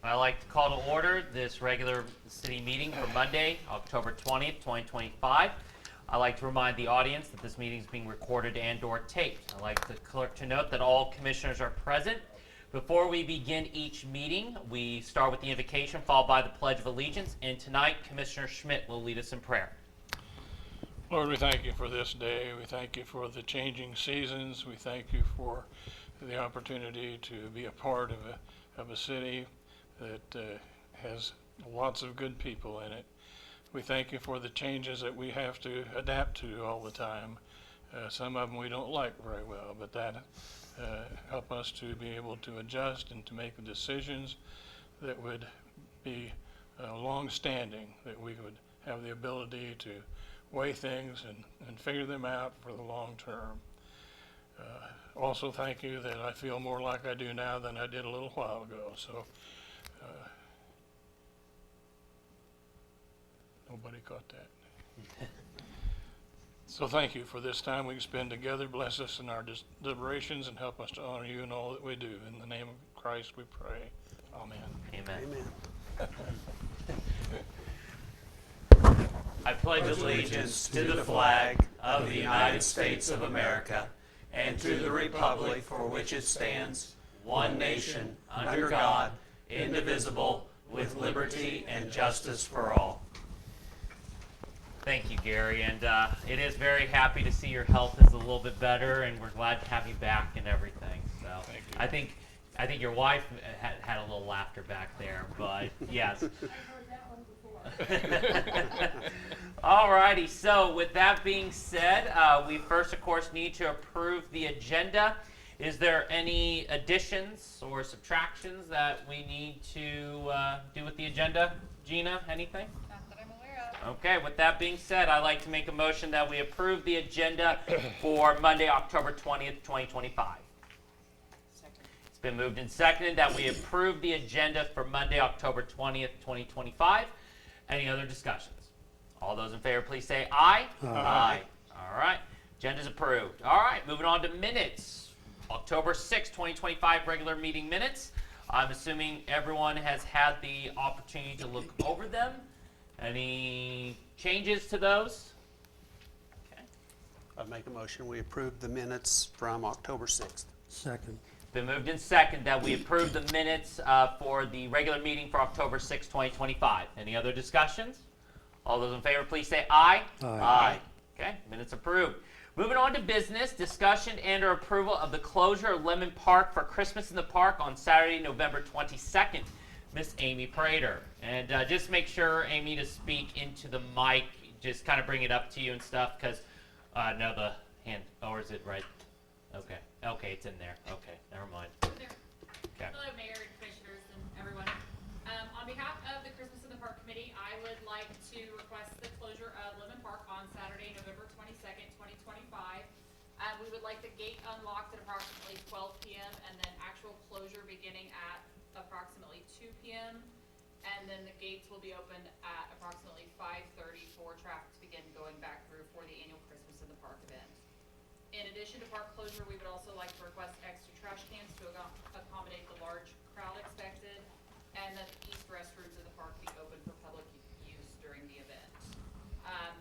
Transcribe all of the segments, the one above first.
I'd like to call to order this regular city meeting for Monday, October 20th, 2025. I'd like to remind the audience that this meeting is being recorded and/or taped. I'd like the clerk to note that all commissioners are present. Before we begin each meeting, we start with the invocation followed by the Pledge of Allegiance, and tonight Commissioner Schmidt will lead us in prayer. Lord, we thank you for this day. We thank you for the changing seasons. We thank you for the opportunity to be a part of a city that has lots of good people in it. We thank you for the changes that we have to adapt to all the time. Some of them we don't like very well, but that help us to be able to adjust and to make decisions that would be long-standing, that we would have the ability to weigh things and figure them out for the long term. Also thank you that I feel more like I do now than I did a little while ago. So nobody caught that. So thank you for this time we can spend together. Bless us in our deliberations and help us to honor you in all that we do. In the name of Christ we pray. Amen. Amen. I pledge Allegiance to the flag of the United States of America and to the republic for which it stands, one nation, under God, indivisible, with liberty and justice for all. Thank you, Gary, and it is very happy to see your health is a little bit better, and we're glad to have you back and everything. So Thank you. I think your wife had a little laughter back there, but yes. All righty, so with that being said, we first, of course, need to approve the agenda. Is there any additions or subtractions that we need to do with the agenda? Gina, anything? Not that I'm aware of. Okay, with that being said, I'd like to make a motion that we approve the agenda for Monday, October 20th, 2025. Second. It's been moved and seconded that we approve the agenda for Monday, October 20th, 2025. Any other discussions? All those in favor, please say aye. Aye. All right. Agenda's approved. All right, moving on to minutes. October 6th, 2025, regular meeting minutes. I'm assuming everyone has had the opportunity to look over them. Any changes to those? Okay. I'd make a motion we approve the minutes from October 6th. Second. Been moved in second that we approve the minutes for the regular meeting for October 6, 2025. Any other discussions? All those in favor, please say aye. Aye. Okay, minutes approved. Moving on to business, discussion and or approval of the closure of Lemon Park for Christmas in the Park on Saturday, November 22nd. Miss Amy Prater. And just make sure, Amy, to speak into the mic. Just kind of bring it up to you and stuff because, no, the hand, or is it right? Okay. Okay, it's in there. Okay, never mind. There. Okay. Hello, Mayor and Commissioners and everyone. On behalf of the Christmas in the Park Committee, I would like to request the closure of Lemon Park on Saturday, November 22nd, 2025. We would like the gate unlocked at approximately 12 p.m. and then actual closure beginning at approximately 2 p.m. And then the gates will be opened at approximately 5:30 for traffic to begin going back through for the annual Christmas in the Park event. In addition to park closure, we would also like to request extra trash cans to accommodate the large crowd expected, and that the east restrooms of the park be open for public use during the event.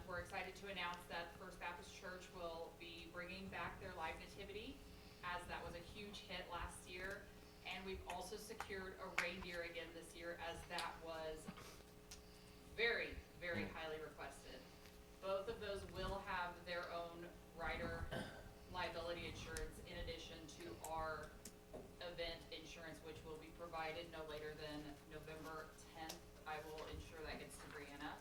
We're excited to announce that First Baptist Church will be bringing back their live nativity, as that was a huge hit last year, and we've also secured a reindeer again this year, as that was very, very highly requested. Both of those will have their own rider liability insurance in addition to our event insurance, which will be provided no later than November 10th. I will ensure that gets to Brianna.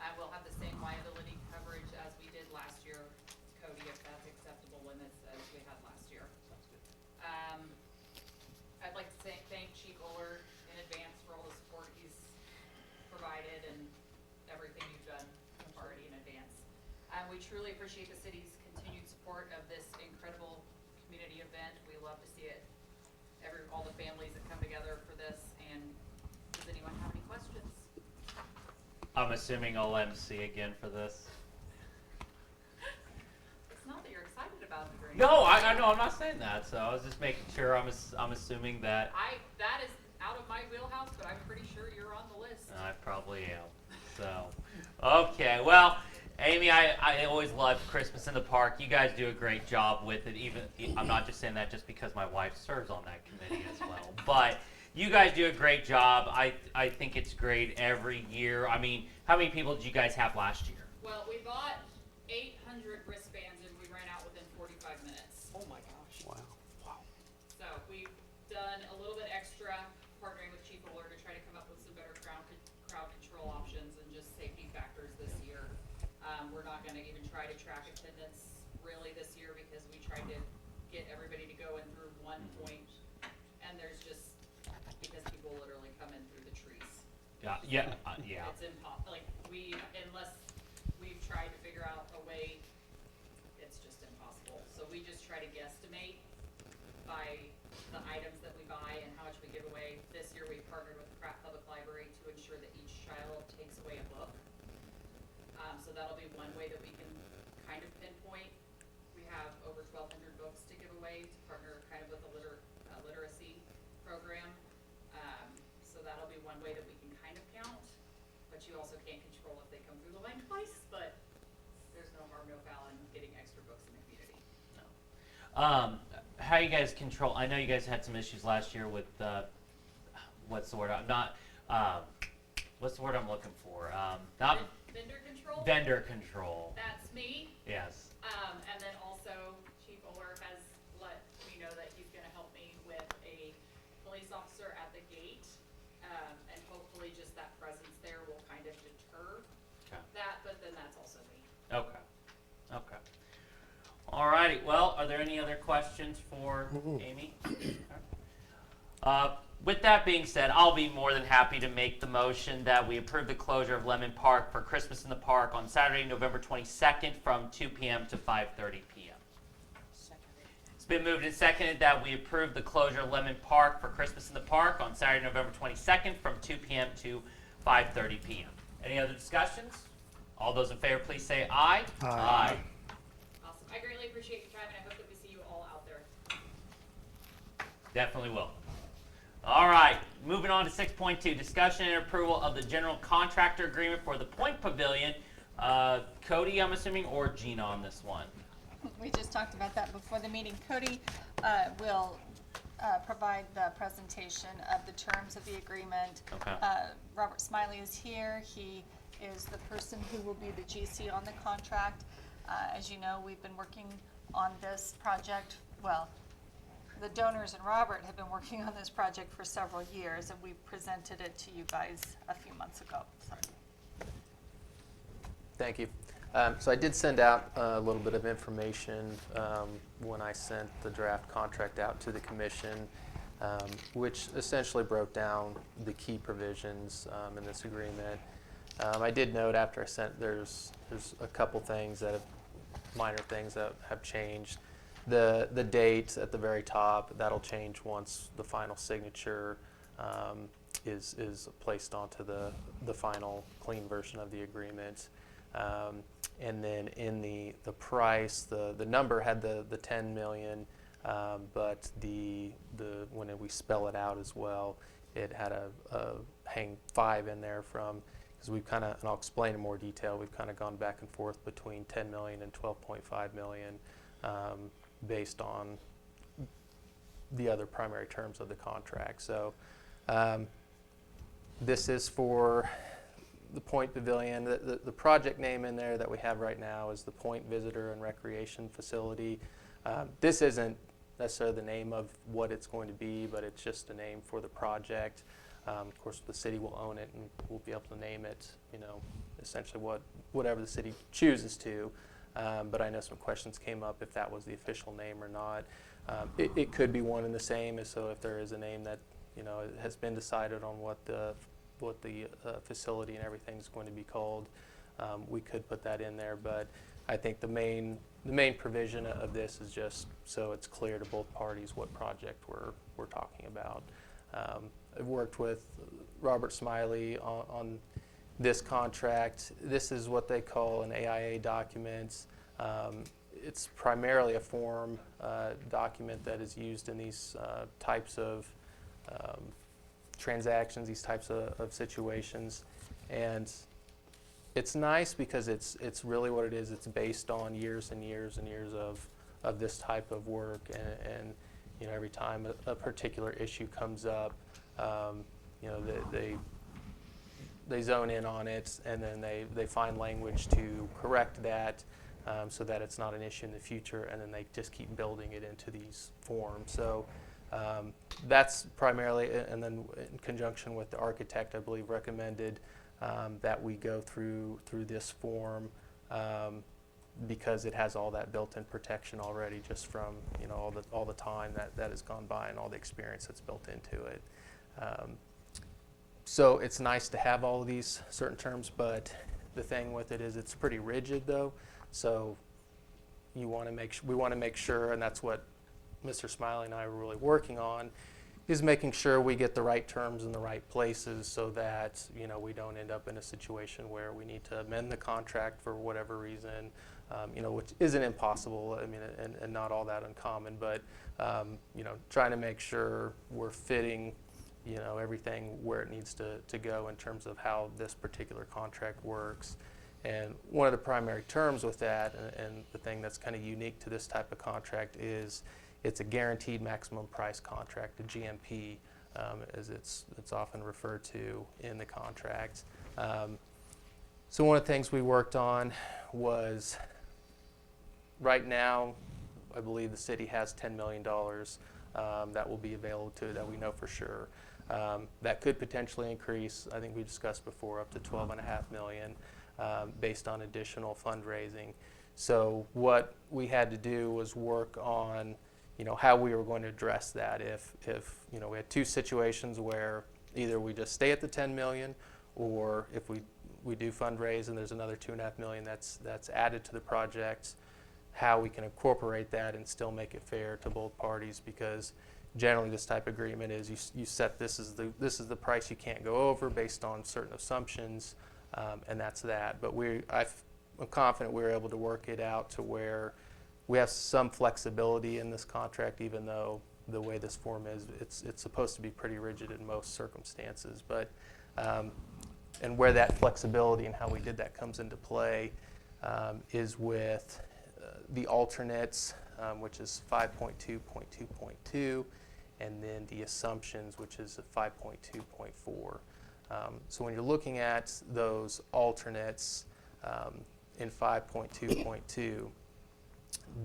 I will have the same liability coverage as we did last year, Cody, if that's acceptable limits as we had last year. Sounds good. I'd like to thank Chief Oler in advance for all the support he's provided and everything you've done already in advance. We truly appreciate the city's continued support of this incredible community event. We love to see it, all the families that come together for this. And does anyone have any questions? I'm assuming I'll MC again for this. It's not that you're excited about the drink. No, I know I'm not saying that. So I was just making sure. I'm assuming that. That is out of my wheelhouse, but I'm pretty sure you're on the list. I probably am. So, okay. Well, Amy, I always loved Christmas in the Park. You guys do a great job with it. Even I'm not just saying that just because my wife serves on that committee as well. But you guys do a great job. I think it's great every year. I mean, how many people did you guys have last year? Well, we bought 800 wristbands and we ran out within 45 minutes. Oh my gosh. Wow. So we've done a little bit extra, partnering with Chief Oler to try to come up with some better crowd control options and just safety factors this year. We're not gonna even try to track attendance really this year because we tried to get everybody to go in through one point, and there's just, because people literally come in through the trees. Yeah. It's impossible, like, unless we've tried to figure out a way, it's just impossible. So we just try to guesstimate by the items that we buy and how much we give away. This year we partnered with the Pratt Public Library to ensure that each child takes away a book. So that'll be one way that we can kind of pinpoint. We have over 1,200 books to give away to partner kind of with a literacy program. So that'll be one way that we can kind of count, but you also can't control if they come through the line twice, but there's no harm, no foul in getting extra books in the community. How you guys control? I know you guys had some issues last year with what's the word? I'm not. What's the word I'm looking for? Not Vendor control? vendor control. That's me. Yes. And then also Chief Oler has let me know that he's gonna help me with a police officer at the gate. And hopefully just that presence there will kind of deter Okay. that, but then that's also me. Okay. Okay. Alrighty. Well, are there any other questions for Amy? With that being said, I'll be more than happy to make the motion that we approve the closure of Lemon Park for Christmas in the Park on Saturday, November 22nd from 2 p.m. to 5:30 p.m. It's been moved and seconded that we approve the closure of Lemon Park for Christmas in the Park on Saturday, November 22nd from 2 p.m. to 5:30 p.m. Any other discussions? All those in favor, please say aye. Aye. Awesome. I greatly appreciate your time and I hope that we see you all out there. Definitely will. All right, moving on to 6.2, discussion and approval of the general contractor agreement for the Point Pavilion. Cody, I'm assuming, or Gina on this one? We just talked about that before the meeting. Cody will provide the presentation of the terms of the agreement. Okay. Robert Smiley is here. He is the person who will be the GC on the contract. As you know, we've been working on this project, well, the donors and Robert have been working on this project for several years, and we presented it to you guys a few months ago. Thank you. So I did send out a little bit of information when I sent the draft contract out to the commission, which essentially broke down the key provisions in this agreement. I did note after I sent, there's a couple things that have, minor things that have changed. The date at the very top, that'll change once the final signature is placed onto the final clean version of the agreement. And then in the price, the number had the 10 million, but when we spell it out as well, it had a hang 5 in there from, because we've kind of, and I'll explain in more detail, we've kind of gone back and forth between 10 million and 12.5 million based on the other primary terms of the contract. So this is for the Point Pavilion. The project name in there that we have right now is the Point Visitor and Recreation Facility. This isn't necessarily the name of what it's going to be, but it's just a name for the project. Of course, the city will own it, and we'll be able to name it, essentially whatever the city chooses to. But I know some questions came up if that was the official name or not. It could be one and the same, so if there is a name that it has been decided on what the facility and everything is going to be called, we could put that in there. But I think the main provision of this is just so it's clear to both parties what project we're talking about. I've worked with Robert Smiley on this contract. This is what they call an AIA document. It's primarily a form document that is used in these types of transactions, these types of situations. And it's nice because it's really what it is. It's based on years and years and years of this type of work. And you know, every time a particular issue comes up, you know, they zone in on it, and then they find language to correct that, so that it's not an issue in the future, and then they just keep building it into these forms. So that's primarily, and then in conjunction with the architect, I believe, recommended that we go through this form, because it has all that built-in protection already, just from, you know, all the time that has gone by and all the experience that's built into it. So it's nice to have all of these certain terms, but the thing with it is it's pretty rigid, though. So we want to make sure, and that's what Mr. Smiley and I were really working on, is making sure we get the right terms in the right places, so that, you know, we don't end up in a situation where we need to amend the contract for whatever reason, you know, which isn't impossible, I mean, and not all that uncommon, but you know, trying to make sure we're fitting, you know, everything where it needs to go in terms of how this particular contract works. And one of the primary terms with that, and the thing that's kind of unique to this type of contract, is it's a guaranteed maximum price contract, a GMP, as it's often referred to in the contract. So one of the things we worked on was, right now, I believe the city has $10 million that will be available to it, that we know for sure. That could potentially increase, I think we discussed before, up to $12.5 million, based on additional fundraising. So what we had to do was work on, you know, how we were going to address that if you know, we had two situations where either we just stay at the 10 million, or if we do fundraise and there's another $2.5 million that's added to the project, how we can incorporate that and still make it fair to both parties, because generally this type of agreement is you set this is the price you can't go over based on certain assumptions, and that's that. But I'm confident we were able to work it out to where we have some flexibility in this contract, even though the way this form is, it's supposed to be pretty rigid in most circumstances. But and where that flexibility and how we did that comes into play is with the alternates, which is 5.2.2.2, and then the assumptions, which is 5.2.4. So when you're looking at those alternates in 5.2.2,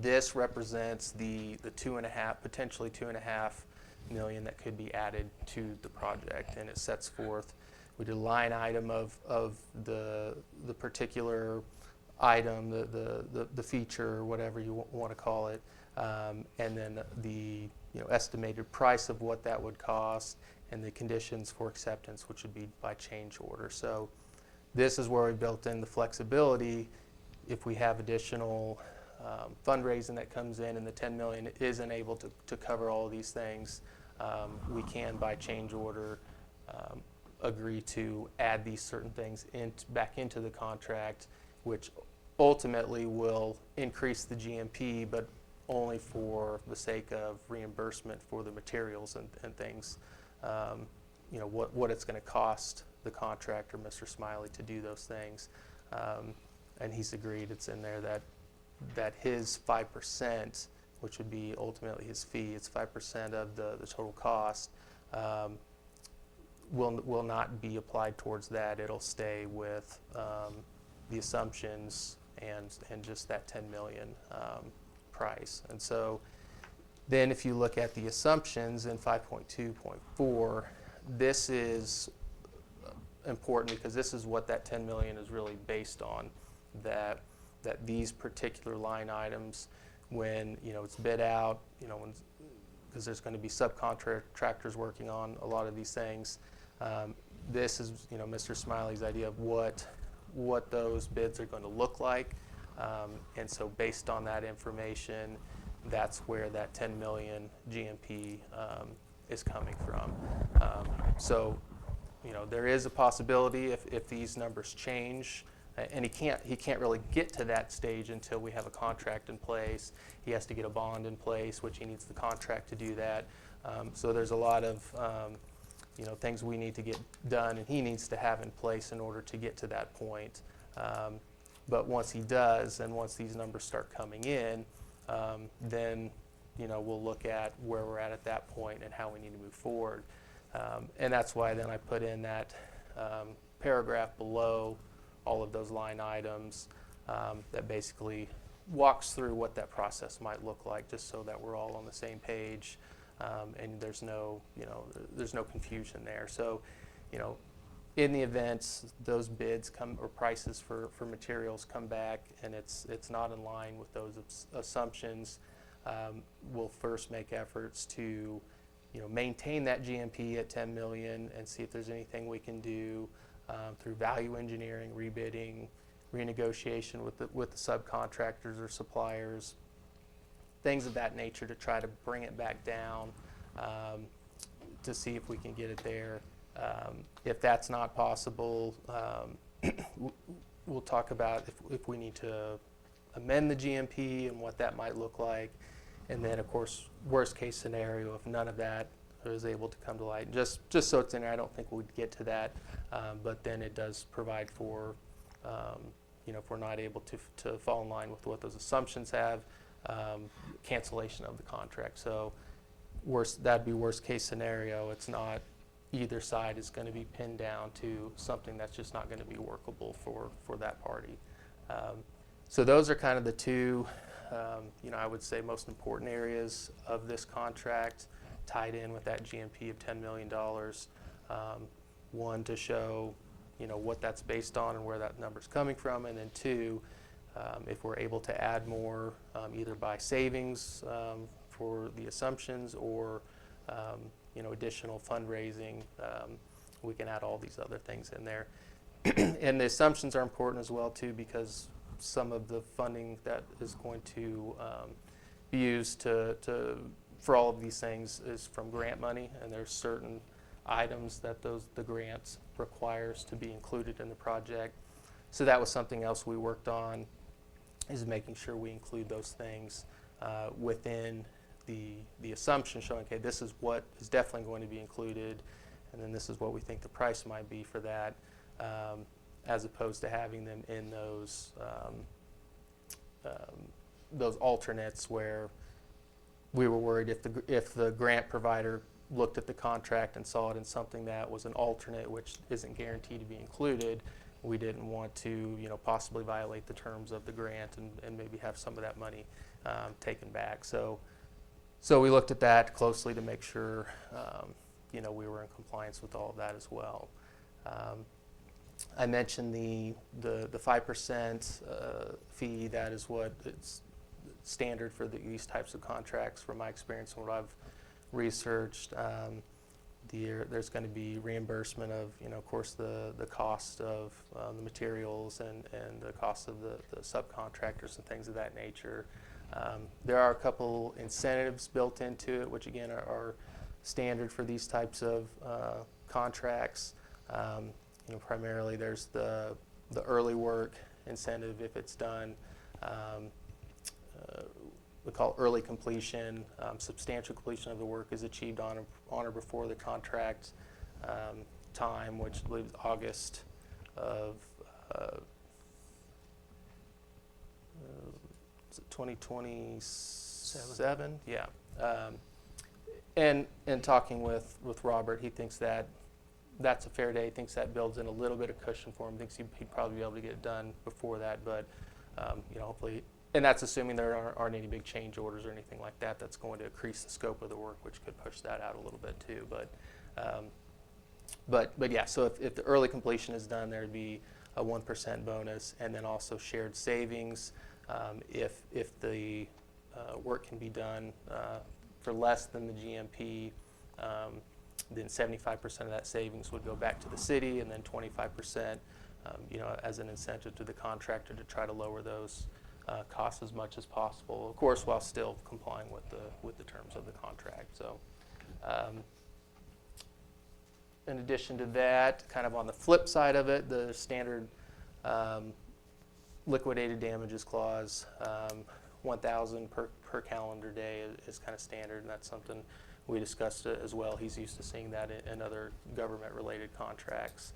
this represents the potentially $2.5 million that could be added to the project, and it sets forth, we did a line item of the particular item, the feature, or whatever you want to call it, and then the estimated price of what that would cost, and the conditions for acceptance, which would be by change order. So this is where we built in the flexibility. If we have additional fundraising that comes in and the 10 million isn't able to cover all of these things, we can, by change order, agree to add these certain things back into the contract, which ultimately will increase the GMP, but only for the sake of reimbursement for the materials and things. What it's going to cost the contractor, Mr. Smiley, to do those things. And he's agreed, it's in there that his 5%, which would be ultimately his fee, it's 5% of the total cost, will not be applied towards that. It'll stay with the assumptions and just that 10 million price. And so then if you look at the assumptions in 5.2.4, this is important because this is what that 10 million is really based on, that these particular line items, when it's bid out, because there's going to be subcontractors working on a lot of these things, this is Mr. Smiley's idea of what those bids are going to look like, and so based on that information, that's where that 10 million GMP is coming from. So there is a possibility if these numbers change, and he can't really get to that stage until we have a contract in place. He has to get a bond in place, which he needs the contract to do that. So there's a lot of things we need to get done and he needs to have in place in order to get to that point. But once he does, and once these numbers start coming in, then we'll look at where we're at that point and how we need to move forward. And that's why then I put in that paragraph below all of those line items that basically walks through what that process might look like, just so that we're all on the same page and there's no confusion there. So, in the event those bids come or prices for materials come back and it's not in line with those assumptions, we'll first make efforts to maintain that GMP at 10 million and see if there's anything we can do through value engineering, rebidding, renegotiation with the subcontractors or suppliers, things of that nature to try to bring it back down to see if we can get it there. If that's not possible, we'll talk about if we need to amend the GMP and what that might look like. And then, of course, worst case scenario, if none of that is able to come to light, just so it's in there, I don't think we'd get to that. But then it does provide for, if we're not able to fall in line with what those assumptions have, cancellation of the contract. So that'd be worst case scenario. It's not either side is going to be pinned down to something that's just not going to be workable for that party. So those are kind of the two, I would say most important areas of this contract tied in with that GMP of $10 million. One, to show, what that's based on and where that number's coming from. And then two, if we're able to add more, either by savings for the assumptions or, additional fundraising, we can add all these other things in there. And the assumptions are important as well too, because some of the funding that is going to be used for all of these things is from grant money, and there's certain items that the grants requires to be included in the project. So that was something else we worked on, is making sure we include those things within the assumption, showing, okay, this is what is definitely going to be included, and then this is what we think the price might be for that, as opposed to having them in those alternates where we were worried if the grant provider looked at the contract and saw it in something that was an alternate, which isn't guaranteed to be included, we didn't want to possibly violate the terms of the grant and maybe have some of that money taken back. So we looked at that closely to make sure we were in compliance with all of that as well. I mentioned the 5% fee. That is what it's standard for these types of contracts from my experience and what I've researched. There's going to be reimbursement of, of course, the cost of the materials and the cost of the subcontractors and things of that nature. There are a couple incentives built into it, which again are standard for these types of contracts. Primarily there's the early work incentive if it's done. We call early completion. Substantial completion of the work is achieved on or before the contract time, which I believe is August of 2027. Yeah. And talking with Robert, he thinks that's a fair day. He thinks that builds in a little bit of cushion for him. Thinks he'd probably be able to get it done before that, but hopefully. And that's assuming there aren't any big change orders or anything like that that's going to increase the scope of the work, which could push that out a little bit too. But yeah, so if the early completion is done, there'd be a 1% bonus, and then also shared savings. If the work can be done for less than the GMP, then 75% of that savings would go back to the city, and then 25%, as an incentive to the contractor to try to lower those costs as much as possible, of course, while still complying with the terms of the contract. So, in addition to that, kind of on the flip side of it, the standard liquidated damages clause, 1,000 per calendar day is kind of standard, and that's something we discussed it as well. He's used to seeing that in other government-related contracts.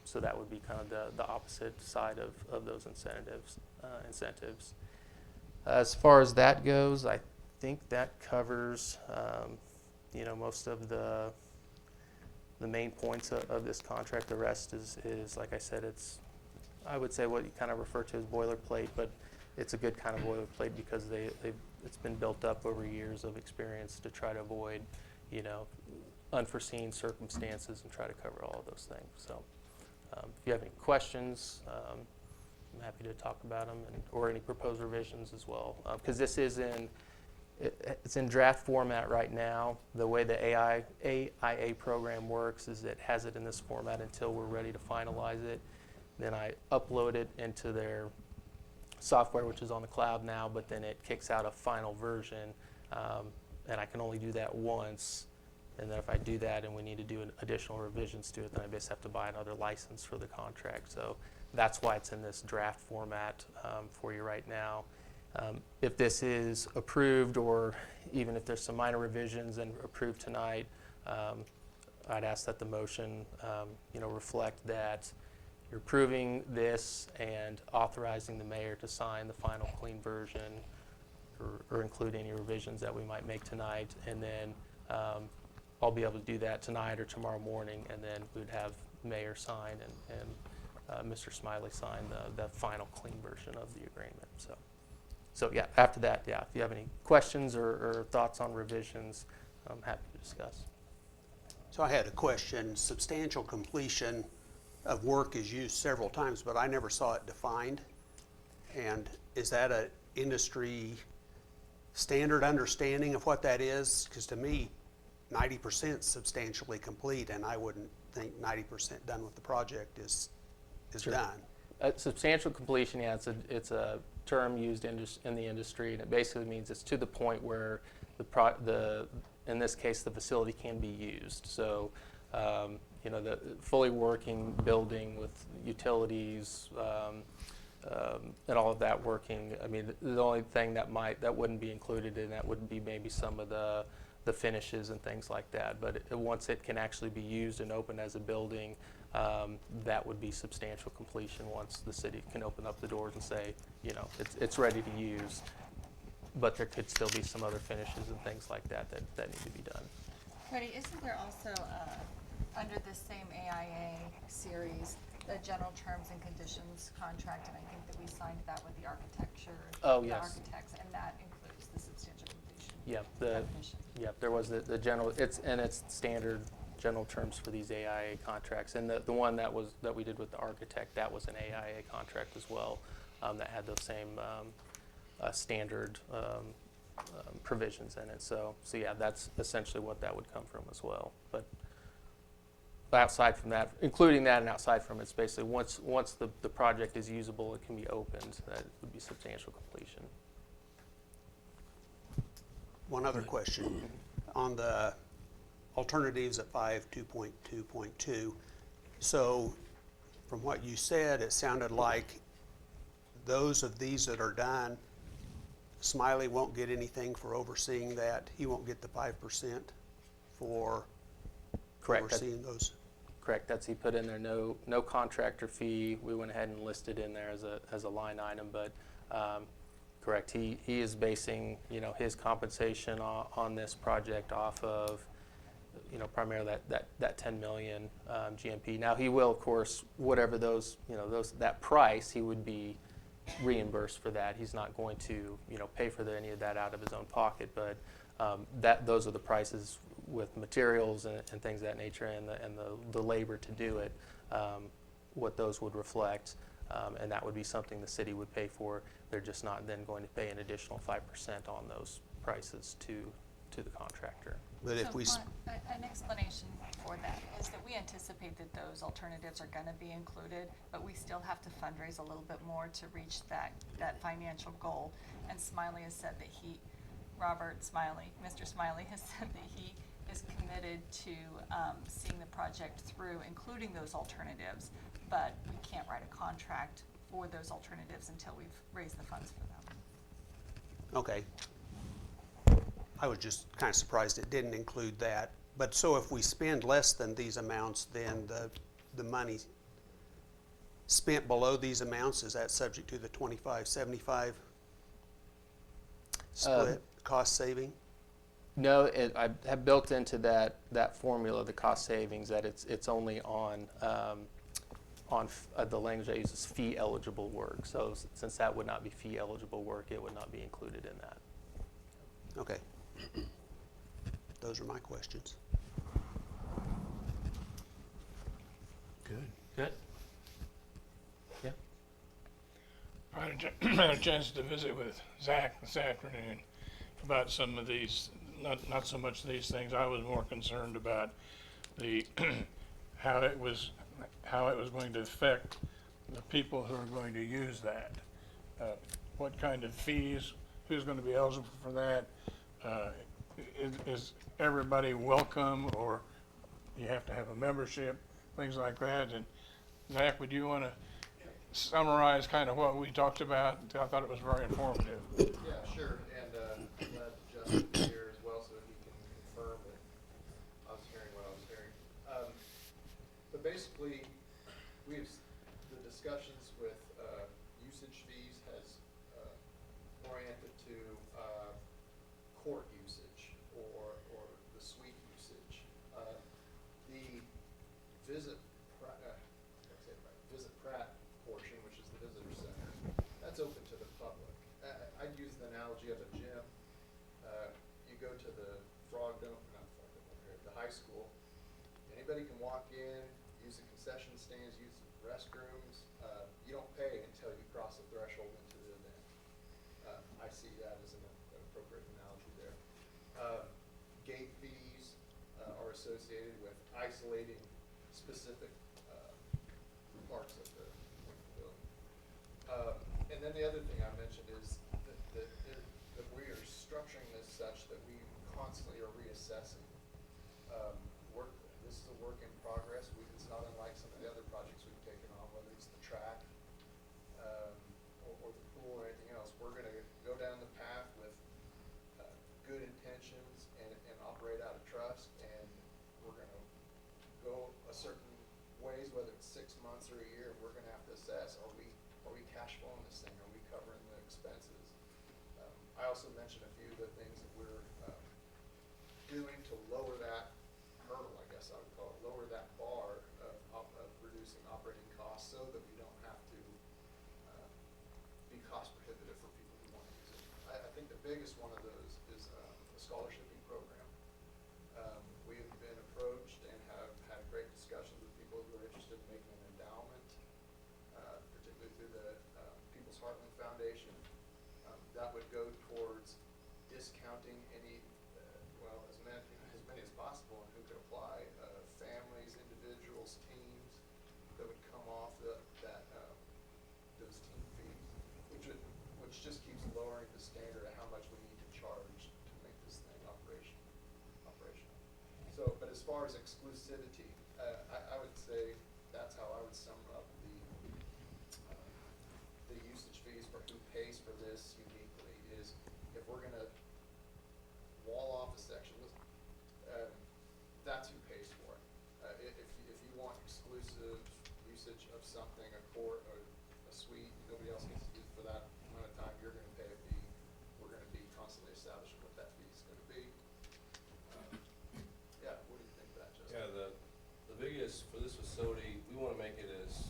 So that would be kind of the opposite side of those incentives. As far as that goes, I think that covers, most of the main points of this contract. The rest is like I said, I would say what you kind of refer to as boilerplate, but it's a good kind of boilerplate because it's been built up over years of experience to try to avoid, unforeseen circumstances and try to cover all of those things. So if you have any questions, I'm happy to talk about them or any proposed revisions as well. Because this is it's in draft format right now. The way the AIA program works is it has it in this format until we're ready to finalize it. Then I upload it into their software, which is on the cloud now, but then it kicks out a final version, and I can only do that once. And then if I do that and we need to do additional revisions to it, then I basically have to buy another license for the contract. So that's why it's in this draft format for you right now. If this is approved, or even if there's some minor revisions and approved tonight, I'd ask that the motion reflect that you're approving this and authorizing the mayor to sign the final clean version or include any revisions that we might make tonight. And then I'll be able to do that tonight or tomorrow morning, and then we'd have mayor sign and Mr. Smiley sign the final clean version of the agreement. So yeah, after that, yeah, if you have any questions or thoughts on revisions, I'm happy to discuss. So I had a question. Substantial completion of work is used several times, but I never saw it defined. And is that an industry standard understanding of what that is? Because to me, 90% substantially complete, and I wouldn't think 90% done with the project is Sure. done. Substantial completion, yeah, it's a term used in the industry, and it basically means it's to the point where in this case, the facility can be used. So, the fully working building with utilities and all of that working. I mean, the only thing that wouldn't be included in that would be maybe some of the finishes and things like that. But once it can actually be used and open as a building, that would be substantial completion once the city can open up the doors and say, it's ready to use. But there could still be some other finishes and things like that need to be done. Freddie, isn't there also, under this same AIA series, the general terms and conditions contract, and I think that we signed that with the architecture. Oh, the yes. architects, and that includes the substantial completion Yep, definition. there was the general, it's standard general terms for these AIA contracts. And the one that we did with the architect, that was an AIA contract as well, that had those same standard provisions in it. So yeah, that's essentially what that would come from as well. But outside from that, including that and outside from it, it's basically once the project is usable, it can be opened, that would be substantial completion. One other question. On the alternatives at 5.2.2.2, so from what you said, it sounded like those of these that are done, Smiley won't get anything for overseeing that. He won't get the 5% for Correct. overseeing those. Correct. He put in there no contractor fee. We went ahead and listed in there as a line item, but correct. He is basing his compensation on this project off of primarily that 10 million GMP. Now he will, of course, whatever that price, he would be reimbursed for that. He's not going to pay for any of that out of his own pocket, but those are the prices with materials and things of that nature, and the labor to do it, what those would reflect, and that would be something the city would pay for. They're just not then going to pay an additional 5% on those prices to the contractor. But if So we, an explanation for that is that we anticipate that those alternatives are gonna be included, but we still have to fundraise a little bit more to reach that financial goal. And Smiley has said that Mr. Smiley has said that he is committed to seeing the project through, including those alternatives, but we can't write a contract for those alternatives until we've raised the funds for them. okay. I was just kind of surprised it didn't include that. But so if we spend less than these amounts, then the money spent below these amounts, is that subject to the 25-75 split, cost saving? No, I have built into that formula, the cost savings, that it's only on the language I use is fee eligible work. So since that would not be fee eligible work, it would not be included in that. Okay. Those are my questions. Good. Good. Yeah. I had a chance to visit with Zach this afternoon about some of these, not so much these things. I was more concerned about the how it was going to affect the people who are going to use that. What kind of fees? Who's going to be eligible for that? Is everybody welcome, or you have to have a membership? Things like that. And Zach, would you want to summarize kind of what we talked about? I thought it was very informative. Yeah, sure, and I'm glad Justin is here as well, so he can confirm that I was hearing what I was hearing. But basically, the discussions with usage fees has oriented to court usage or the suite usage. The visit Pratt portion, which is the visitor center, that's open to the public. I'd use the analogy of a gym. You go to the the high school. Anybody can walk in, use the concession stands, use the restrooms. You don't pay until you cross the threshold into the event. I see that as an appropriate analogy there. Gate fees are associated with isolating specific parts of the building. And then the other thing I mentioned is that we are structuring this such that we constantly are reassessing. This is a work in progress. It's not unlike some of the other projects we've taken on, whether it's the track or the pool or anything else. We're going to go down the path with good intentions and operate out of trust, and we're going to go a certain ways, whether it's 6 months or a year. We're going to have to assess: are we cash flowing this thing? Are we covering the expenses? I also mentioned a few of the things that we're doing to lower that hurdle, I guess I would call it, lower that bar of reducing operating costs, so that we don't have to be cost prohibitive for people who want to use it. I think the biggest one of those is the scholarshiping program. We have been approached and have had great discussions with people who are interested in making an endowment, particularly through the People's Heartland Foundation. That would go towards discounting any, as many as possible, and who could apply, families, individuals, teams that would come off those team fees, which just keeps lowering the standard of how much we need to charge to make this thing operational. So, but as far as exclusivity, I would say that's how I would sum up the usage fees for who pays for this uniquely. Is if we're going to wall off a section, that's who pays for it. If you want exclusive usage of something, a court or a suite, nobody else gets to use it for that amount of time, you're going to pay a fee. We're going to be constantly establishing what that fee is going to be. Yeah, what do you think of that, Justin? Yeah, the biggest, for this facility, we want to make it as,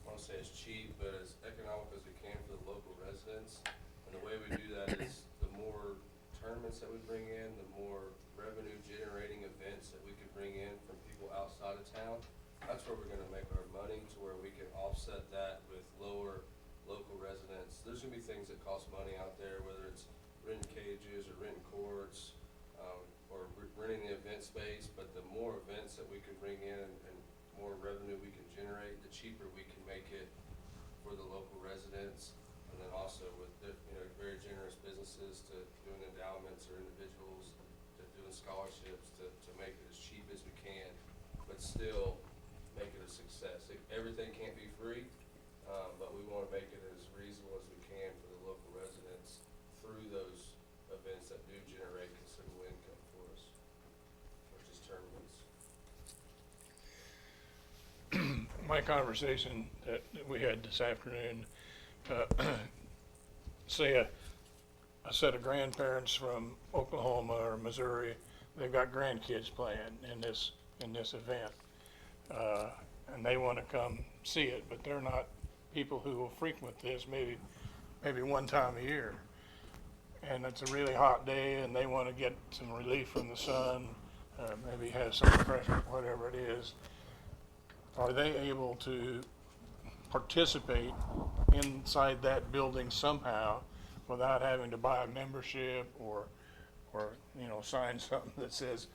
I want to say as cheap, but as economic as we can for the local residents. And the way we do that is the more tournaments that we bring in, the more revenue generating events that we can bring in from people outside of town. That's where we're going to make our money, to where we can offset that with lower local residents. There's going to be things that cost money out there, whether it's renting cages or renting courts, or renting the event space. But the more events that we can bring in and more revenue we can generate, the cheaper we can make it for the local residents. And then also with very generous businesses to doing endowments or individuals to doing scholarships to make it as cheap as we can, but still make it a success. Everything can't be free, but we want to make it as reasonable as we can for the local residents through those events that do generate my conversation that we had this afternoon, say a set of grandparents from Oklahoma or Missouri, they've got grandkids playing in this event, and they want to come see it, but they're not people who will frequent this maybe one time a year. And it's a really hot day, and they want to get some relief from the sun, maybe have some refreshment, whatever it is. Are they able to participate inside that building somehow without having to buy a membership or sign something that says,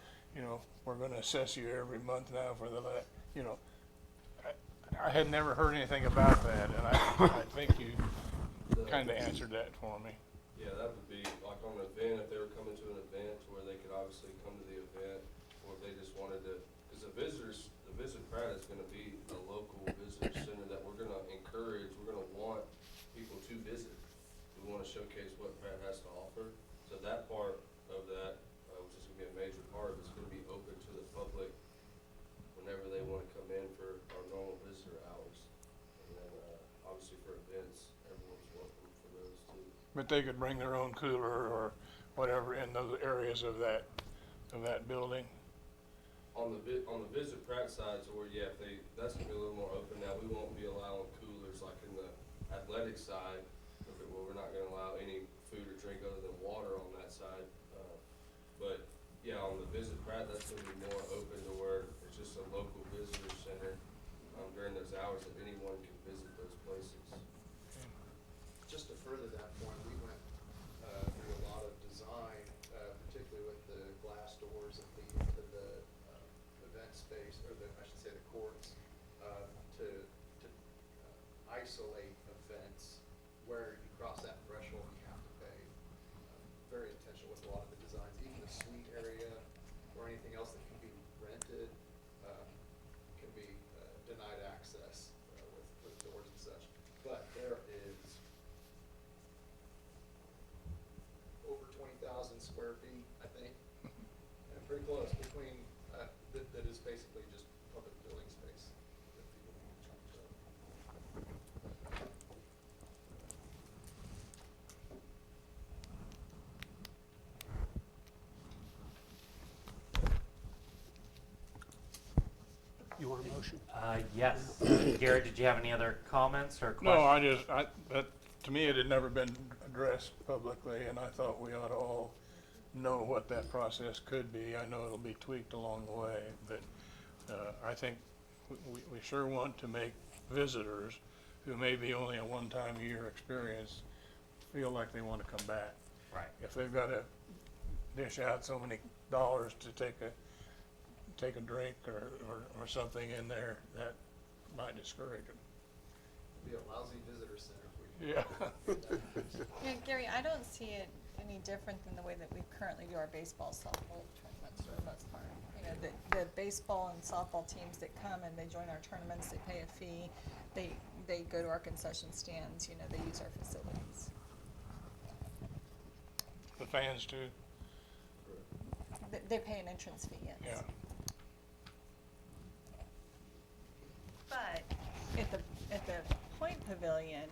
we're going to assess you every month now for I had never heard anything about that, and I think you kind of answered that for me. Yeah, that would be like on an event, if they were coming to an event where they could obviously come to the event, or if they just wanted to, because the Visit Pratt is gonna be a local visitor center that we're gonna encourage, we're gonna want people to visit. We wanna showcase what Pratt has to offer, so that part of that, which is gonna be a major part, is gonna be open to the public whenever they wanna come in for our normal visitor hours. And then, obviously for events, everyone's welcome for those too. But they could bring their own cooler or whatever in those areas of that building. On the Visit Pratt side, so where, yeah, that's gonna be a little more open now. We won't be allowing coolers like in the athletic side, where we're not gonna allow any food or drink other than water on that side. But yeah, on the Visit Pratt, that's gonna be more open to where it's just a local visitor center, during those hours that anyone can visit those places. Just to further that point, we went through a lot of design, particularly with the glass doors that lead into the event space, or I should say the courts, to isolate events where you cross that threshold, you have to pay. Very intentional with a lot of the designs, even the suite area or anything else that can be rented can be denied access with doors and such. But there is over 20,000 square feet, I think, and pretty close between, that is basically just public building space. that people can use. You want a motion? Yes. Garrett, did you have any other comments or questions? No, that, to me, it had never been addressed publicly, and I thought we ought to all know what that process could be. I know it'll be tweaked along the way, but I think we sure want to make visitors who may be only a one-time a year experience feel like they want to come back. Right. If they've got to dish out so many dollars to take a drink or something in there, that might discourage them. It'd be a lousy visitor center if we. Yeah. Yeah, Gary, I don't see it any different than the way that we currently do our baseball, softball tournaments for the most part. The baseball and softball teams that come and they join our tournaments, they pay a fee, they go to our concession stands, they use our facilities. The fans too. They pay an entrance fee, yes. Yeah. But at the Point Pavilion,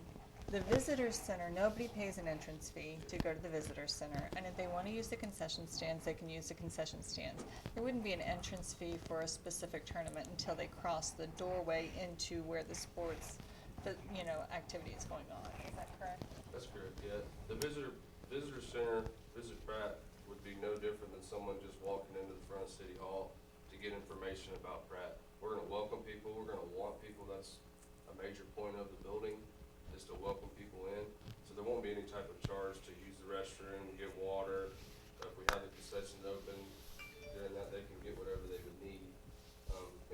the visitor center, nobody pays an entrance fee to go to the visitor center. And if they want to use the concession stands, they can use the concession stands. There wouldn't be an entrance fee for a specific tournament until they cross the doorway into where the sports, activity is going on. Is that correct? That's correct, yeah. The visitor center, Visit Pratt, would be no different than someone just walking into the front of City Hall to get information about Pratt. We're gonna welcome people, we're gonna want people, that's a major point of the building, is to welcome people in. So there won't be any type of charge to use the restroom, get water. If we have the concessions open, during that they can get whatever they would need.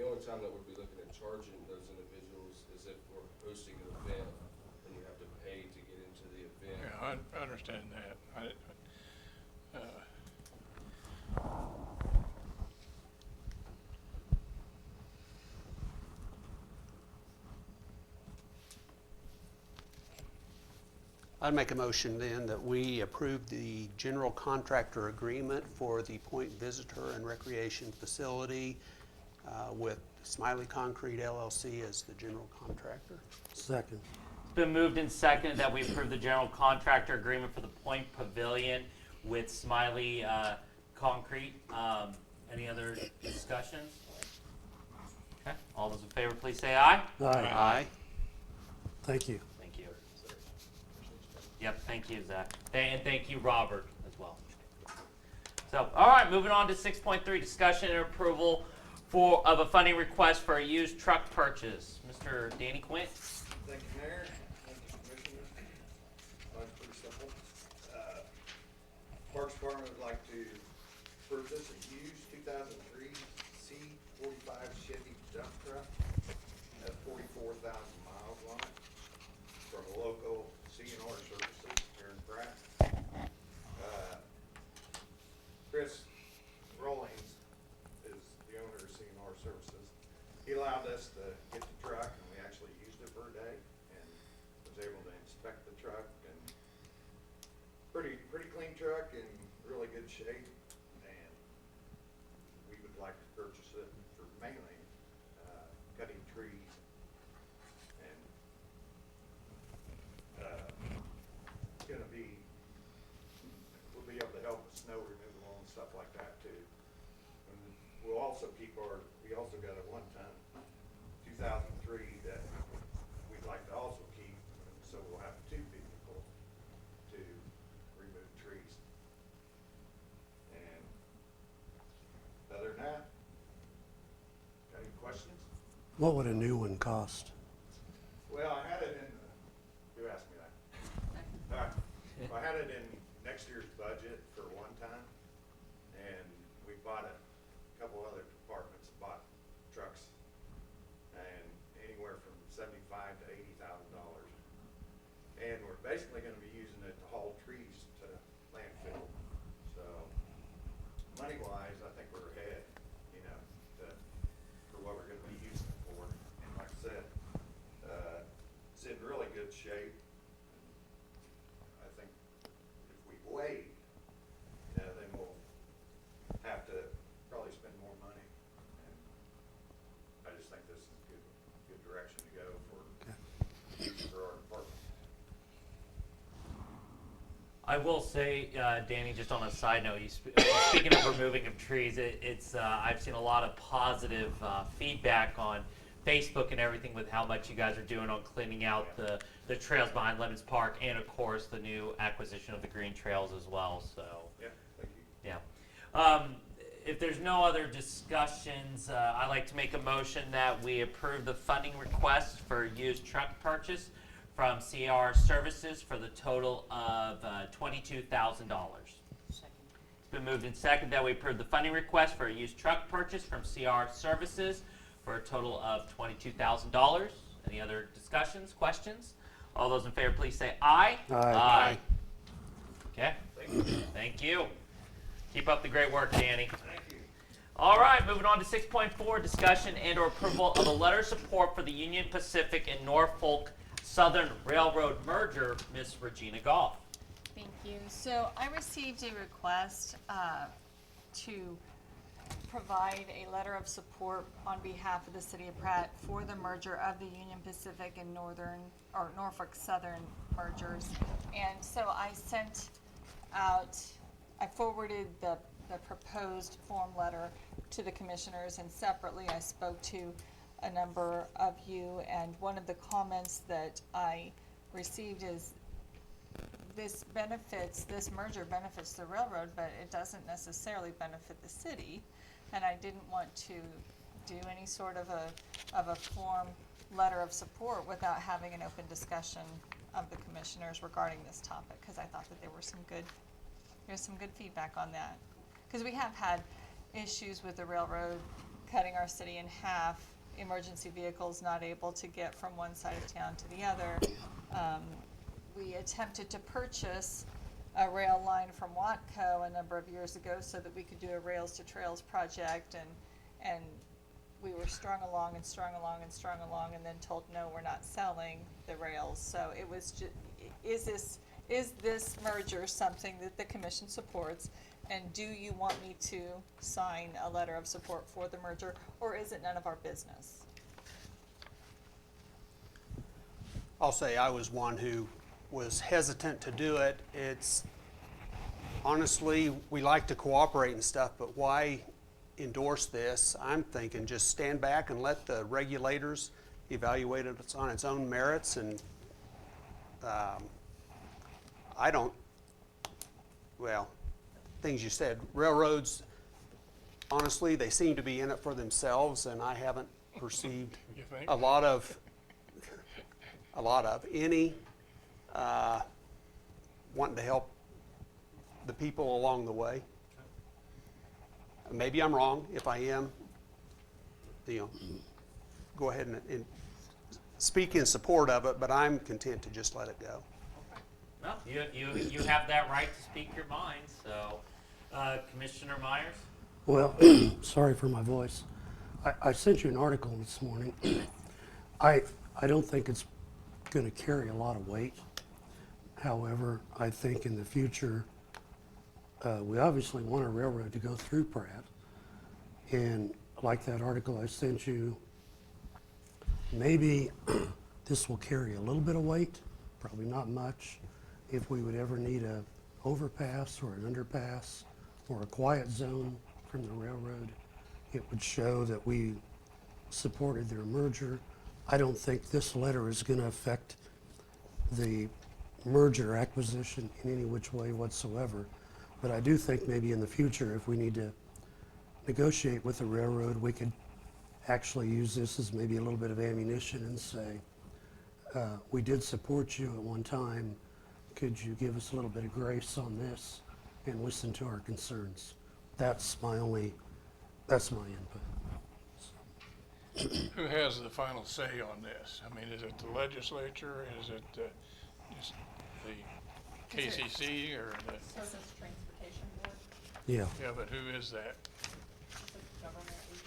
The only time that we'd be looking at charging those individuals is if we're hosting an event and you have to pay to get into the event. Yeah, I understand that. I'd make a motion then that we approve the general contractor agreement for the Point Visitor and Recreation Facility with Smiley Concrete LLC as the general contractor. Second. It's been moved and seconded that we approve the general contractor agreement for the Point Pavilion with Smiley Concrete. Any other discussions? Okay, all those in favor, please say aye. Aye. Thank you. Thank you. Yep, thank you, Zach. And thank you, Robert, as well. So, all right, moving on to 6.3, discussion and approval of a funding request for a used truck purchase. Mr. Danny Quint. Thank you, Mayor. Thank you, Commissioners. Mine's pretty simple. Parks Department would like to purchase a used 2003 C45 Chevy dump truck. Has 44,000 miles on it from a local C&R Services here in Pratt. Chris Rollins is the owner of C&R Services. He allowed us to get the truck, and we actually used it for a day, and was able to inspect the truck, and pretty clean truck in really good shape, and we would like to purchase it for mainly cutting trees and gonna be, we'll be able to help with snow removal and stuff like that too. And we'll also keep we also got a 1-ton 2003 that we'd like to also keep, so we'll have 2 vehicles to remove trees. And other than that, got any questions? What would a new one cost? Well, I had it in, who asked me that? All right, I had it in next year's budget for 1-ton, and we bought a couple other departments bought trucks, and anywhere from $75,000 to $80,000. And we're basically gonna be using it to haul trees to landfill. So, money-wise, I think we're ahead, you know, for what we're gonna be using it for. And like I said, it's in really good shape. I think if we wait, then we'll have to probably spend more money. And I just think this is a good direction to go for our department. I will say, Danny, just on a side note, speaking of removing of trees, I've seen a lot of positive feedback on Facebook and everything with how much you guys are doing on cleaning out the trails behind Lemons Park, and of course the new acquisition of the green trails as well. So Yeah, thank you. yeah. If there's no other discussions, I'd like to make a motion that we approve the funding request for used truck purchase from CR Services for the total of $22,000. It's been moved and seconded that we approve the funding request for a used truck purchase from CR Services for a total of $22,000. Any other discussions, questions? All those in favor, please say aye. Aye. Okay. Thank you. Thank you. Keep up the great work, Danny. Thank you. All right, moving on to 6.4, discussion and/or approval of a letter of support for the Union Pacific and Norfolk Southern Railroad merger. Miss Regina Goff. Thank you. So I received a request to provide a letter of support on behalf of the city of Pratt for the merger of the Union Pacific and Norfolk Southern mergers. And so I forwarded the proposed form letter to the commissioners, and separately I spoke to a number of you, and one of the comments that I received is this merger benefits the railroad, but it doesn't necessarily benefit the city. And I didn't want to do any sort of a form letter of support without having an open discussion of the commissioners regarding this topic, because I thought that there was some good feedback on that. Because we have had issues with the railroad cutting our city in half, emergency vehicles not able to get from one side of town to the other. We attempted to purchase a rail line from Watco a number of years ago so that we could do a Rails to Trails project, and we were strung along, and then told, no, we're not selling the rails. So it was just, is is this merger something that the commission supports? And do you want me to sign a letter of support for the merger, or is it none of our business? I'll say I was one who was hesitant to do it. It's, honestly, we like to cooperate and stuff, but why endorse this? I'm thinking just stand back and let the regulators evaluate it on its own merits, and I don't, well, things you said, railroads, honestly, they seem to be in it for themselves, and I haven't perceived You think? a lot of any wanting to help the people along the way. Maybe I'm wrong. If I am, go ahead and speak in support of it, but I'm content to just let it go. No, you have that right to speak your mind, so, Commissioner Myers? Well, sorry for my voice. I sent you an article this morning. I don't think it's going to carry a lot of weight. However, I think in the future, we obviously want a railroad to go through Pratt. And like that article I sent you, maybe this will carry a little bit of weight, probably not much. If we would ever need a overpass or an underpass or a quiet zone from the railroad, it would show that we supported their merger. I don't think this letter is going to affect the merger acquisition in any which way whatsoever. But I do think maybe in the future, if we need to negotiate with the railroad, we could actually use this as maybe a little bit of ammunition and say, we did support you at one time. Could you give us a little bit of grace on this and listen to our concerns? That's my input. Who has the final say on this? I mean, is it the legislature? Is it just the KCC or the, Surface Transportation Board, Yeah. yeah, but who is that? it's a government agency,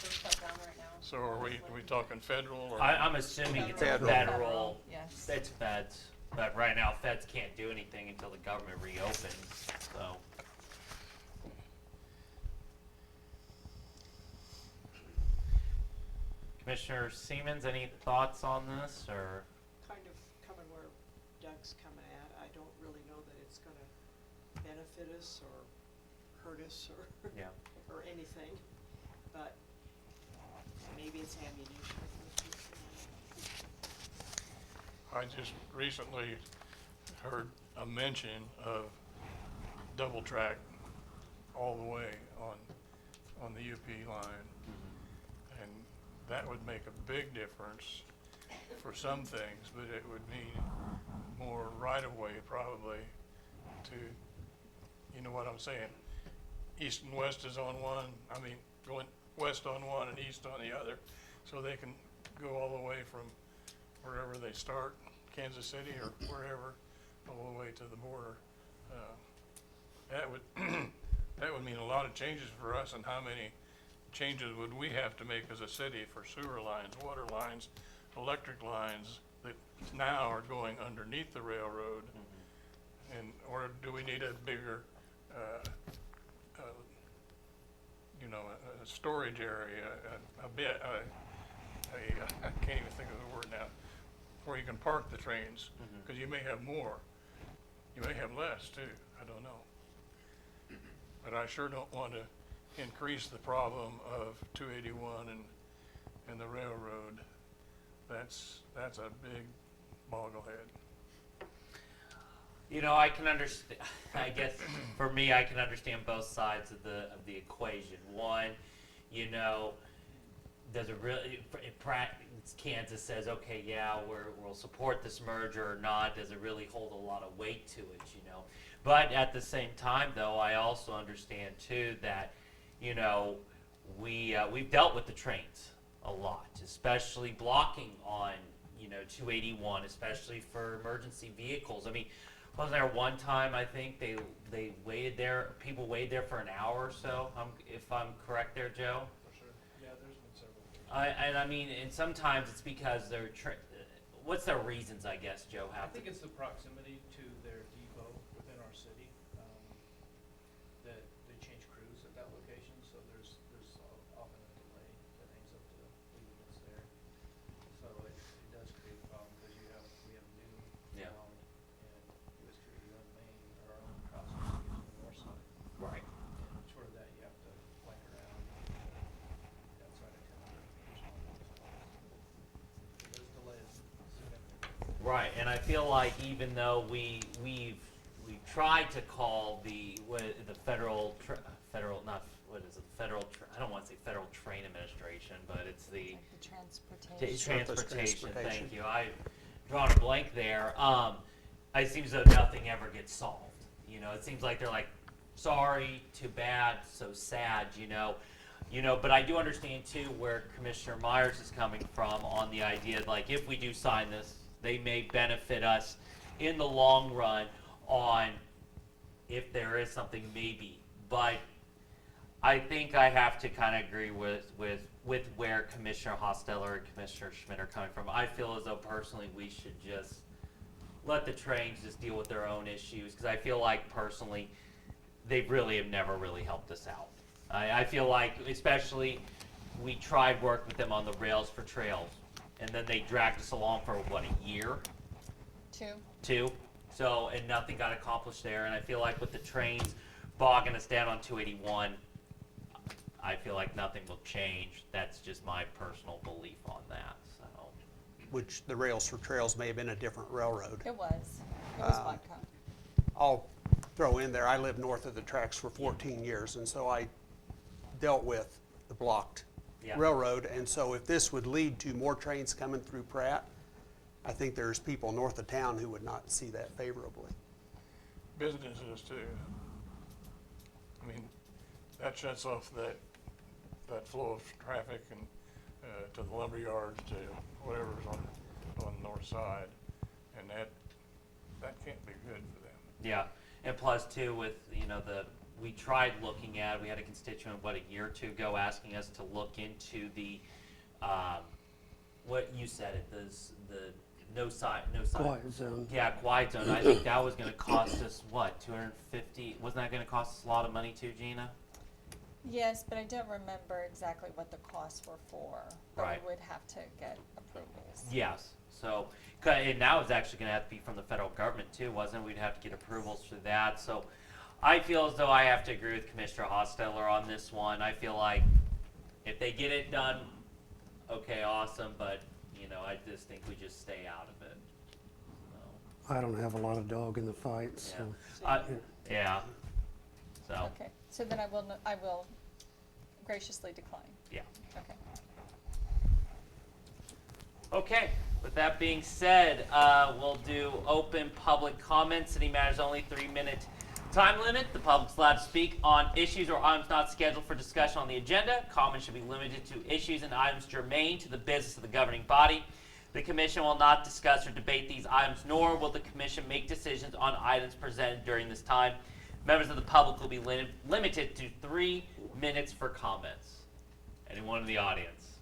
they're shut down right now. So are we talking federal or? I'm assuming it's a Federal. federal, Yes. it's feds, but right now feds can't do anything until the government reopens, so. Commissioner Siemens, any thoughts on this, or? Kind of coming where Doug's coming at. I don't really know that it's gonna benefit us or hurt us or, Yeah. or anything, but maybe it's ammunition. I just recently heard a mention of double track all the way on the UP line. And that would make a big difference for some things, but it would mean more right-of-way probably to, you know what I'm saying? East and west is on one, I mean, going west on one and east on the other, so they can go all the way from wherever they start, Kansas City or wherever, all the way to the border. That would that would mean a lot of changes for us, and how many changes would we have to make as a city for sewer lines, water lines, electric lines that now are going underneath the railroad? And or do we need a bigger, you know, a storage area, a bit, I can't even think of the word now, where you can park the trains, because you may have more, you may have less too, I don't know. But I sure don't want to increase the problem of 281 and the railroad. That's a big bogglehead. You know, I can understand. I guess for me, I can understand both sides of the equation. One, you know, does it really? In practice, Kansas says, okay, yeah, we'll support this merger or not. Does it really hold a lot of weight to it? You know, but at the same time, though, I also understand too that, you know, we've dealt with the trains a lot, especially blocking on, you know, 281, especially for emergency vehicles. I mean, wasn't there one time I think they waited there, people waited there for an hour or so, if I'm correct there, Joe? For sure. Yeah, there's been several. I mean, and sometimes it's because they're, what's their reasons, I guess, Joe? I think it's the proximity to Right, and I feel like even though we've tried to call the federal not what is it I don't want to say Federal Train Administration, but it's the Like the transportation. transportation. Thank Transportation. you. I drawn a blank there. It seems as though nothing ever gets solved. You know, it seems like they're like, sorry, too bad, so sad. But I do understand too where Commissioner Myers is coming from on the idea like if we do sign this, they may benefit us in the long run on if there is something maybe. But I think I have to kind of agree with where Commissioner Hosteller and Commissioner Schmidt are coming from. I feel as though personally we should just let the trains just deal with their own issues because I feel like personally they really have never really helped us out. I feel like especially we tried work with them on the rails for trails and then they dragged us along for what, a year? Two. So, and nothing got accomplished there. And I feel like with the trains bogging us down on 281, I feel like nothing will change. That's just my personal belief on that. So, Which the Rails for Trails may have been a different railroad. It was Blacktop. I'll throw in there, I lived north of the tracks for 14 years, and so I dealt with the blocked Yeah. railroad. And so if this would lead to more trains coming through Pratt, I think there's people north of town who would not see that favorably. Businesses too. I mean, that shuts off that flow of traffic and to the lumber yards, to whatever's on the north side, and that can't be good for them. yeah. And plus too with, we tried looking at, we had a constituent, a year or two ago asking us to look into the, what you said it, the no sign. Quiet zone. Yeah, quiet zone. I think that was going to cost us what, 250? Wasn't that going to cost us a lot of money too, Gina? Yes, but I don't remember exactly what the costs were for. But Right. we would have to get approvals. Yes. So, and now it's actually going to have to be from the federal government too, wasn't it? We'd have to get approvals for that. So, I feel as though I have to agree with Commissioner Hosteller on this one. I feel like if they get it done, okay, awesome. But I just think we just stay out of it. So, I don't have a lot of dog in the fight, so. yeah. So, Okay, so then I will graciously decline. yeah. Okay. Okay, with that being said, we'll do open public comment. City matters only, 3-minute time limit. The public's allowed to speak on issues or items not scheduled for discussion on the agenda. Comments should be limited to issues and items germane to the business of the governing body. The commission will not discuss or debate these items, nor will the commission make decisions on items presented during this time. Members of the public will be limited to 3 minutes for comments. Anyone in the audience?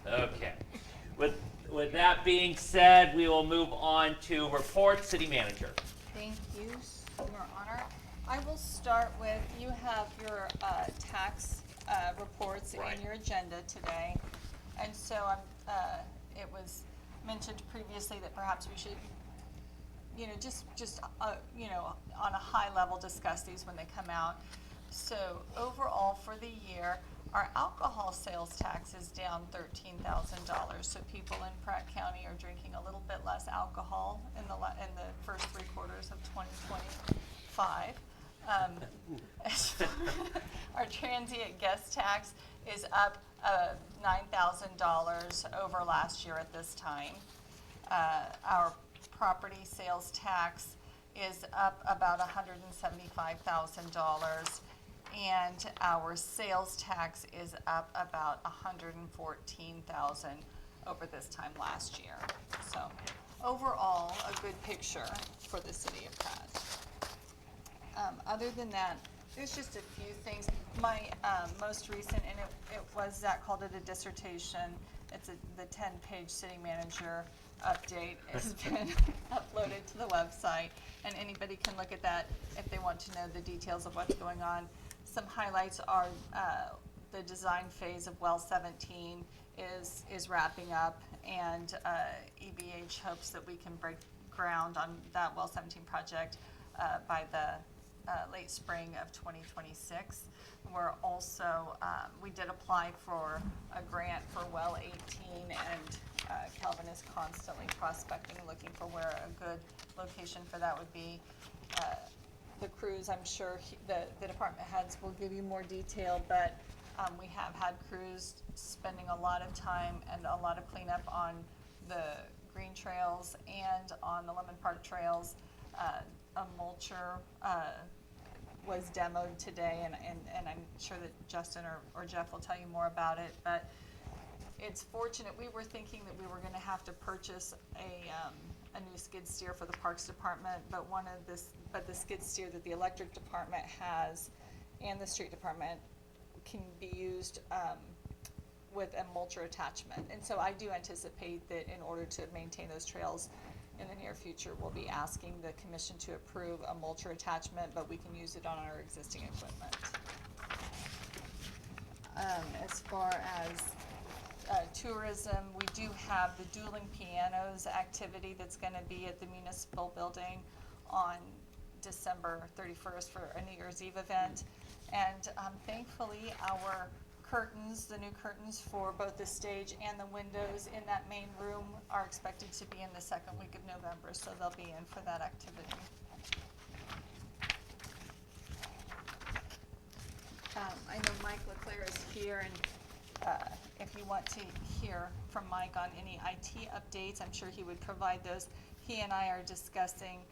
Okay. With that being said, we will move on to report. City manager. Thank you, Your Honor. I will start with, you have your tax reports Right. in your agenda today. And so it was mentioned previously that perhaps we should, just on a high level discuss these when they come out. So overall for the year, our alcohol sales tax is down $13,000. So people in Pratt County are drinking a little bit less alcohol in the first 3 quarters of 2025. Our transient guest tax is up $9,000 over last year at this time. Our property sales tax is up about $175,000. And our sales tax is up about $114,000 over this time last year. So overall, a good picture for the city of Pratt. Other than that, there's just a few things. My most recent, and it was, Zach called it a dissertation. It's the 10-page city manager update has been uploaded to the website, and anybody can look at that if they want to know the details of what's going on. Some highlights are the design phase of Well 17 is wrapping up, and EBH hopes that we can break ground on that Well 17 project by the late spring of 2026. We're also, we did apply for a grant for Well 18, and Kelvin is constantly prospecting, looking for where a good location for that would be. The crews, I'm sure the department heads will give you more detail, but we have had crews spending a lot of time and a lot of cleanup on the green trails and on the Lemon Park trails. A mulcher was demoed today, and I'm sure that Justin or Jeff will tell you more about it, but it's fortunate. We were thinking that we were gonna have to purchase a new skid steer for the Parks Department, but the skid steer that the electric department has and the street department can be used with a mulcher attachment. And so I do anticipate that in order to maintain those trails in the near future, we'll be asking the commission to approve a mulcher attachment, but we can use it on our existing equipment. As far as tourism, we do have the Dueling Pianos activity that's gonna be at the municipal building on December 31st for a New Year's Eve event. And thankfully, our curtains, the new curtains for both the stage and the windows in that main room are expected to be in the second week of November, so they'll be in for that activity. I know Mike LeClaire is here, and if you want to hear from Mike on any IT updates, I'm sure he would provide those. He and I are discussing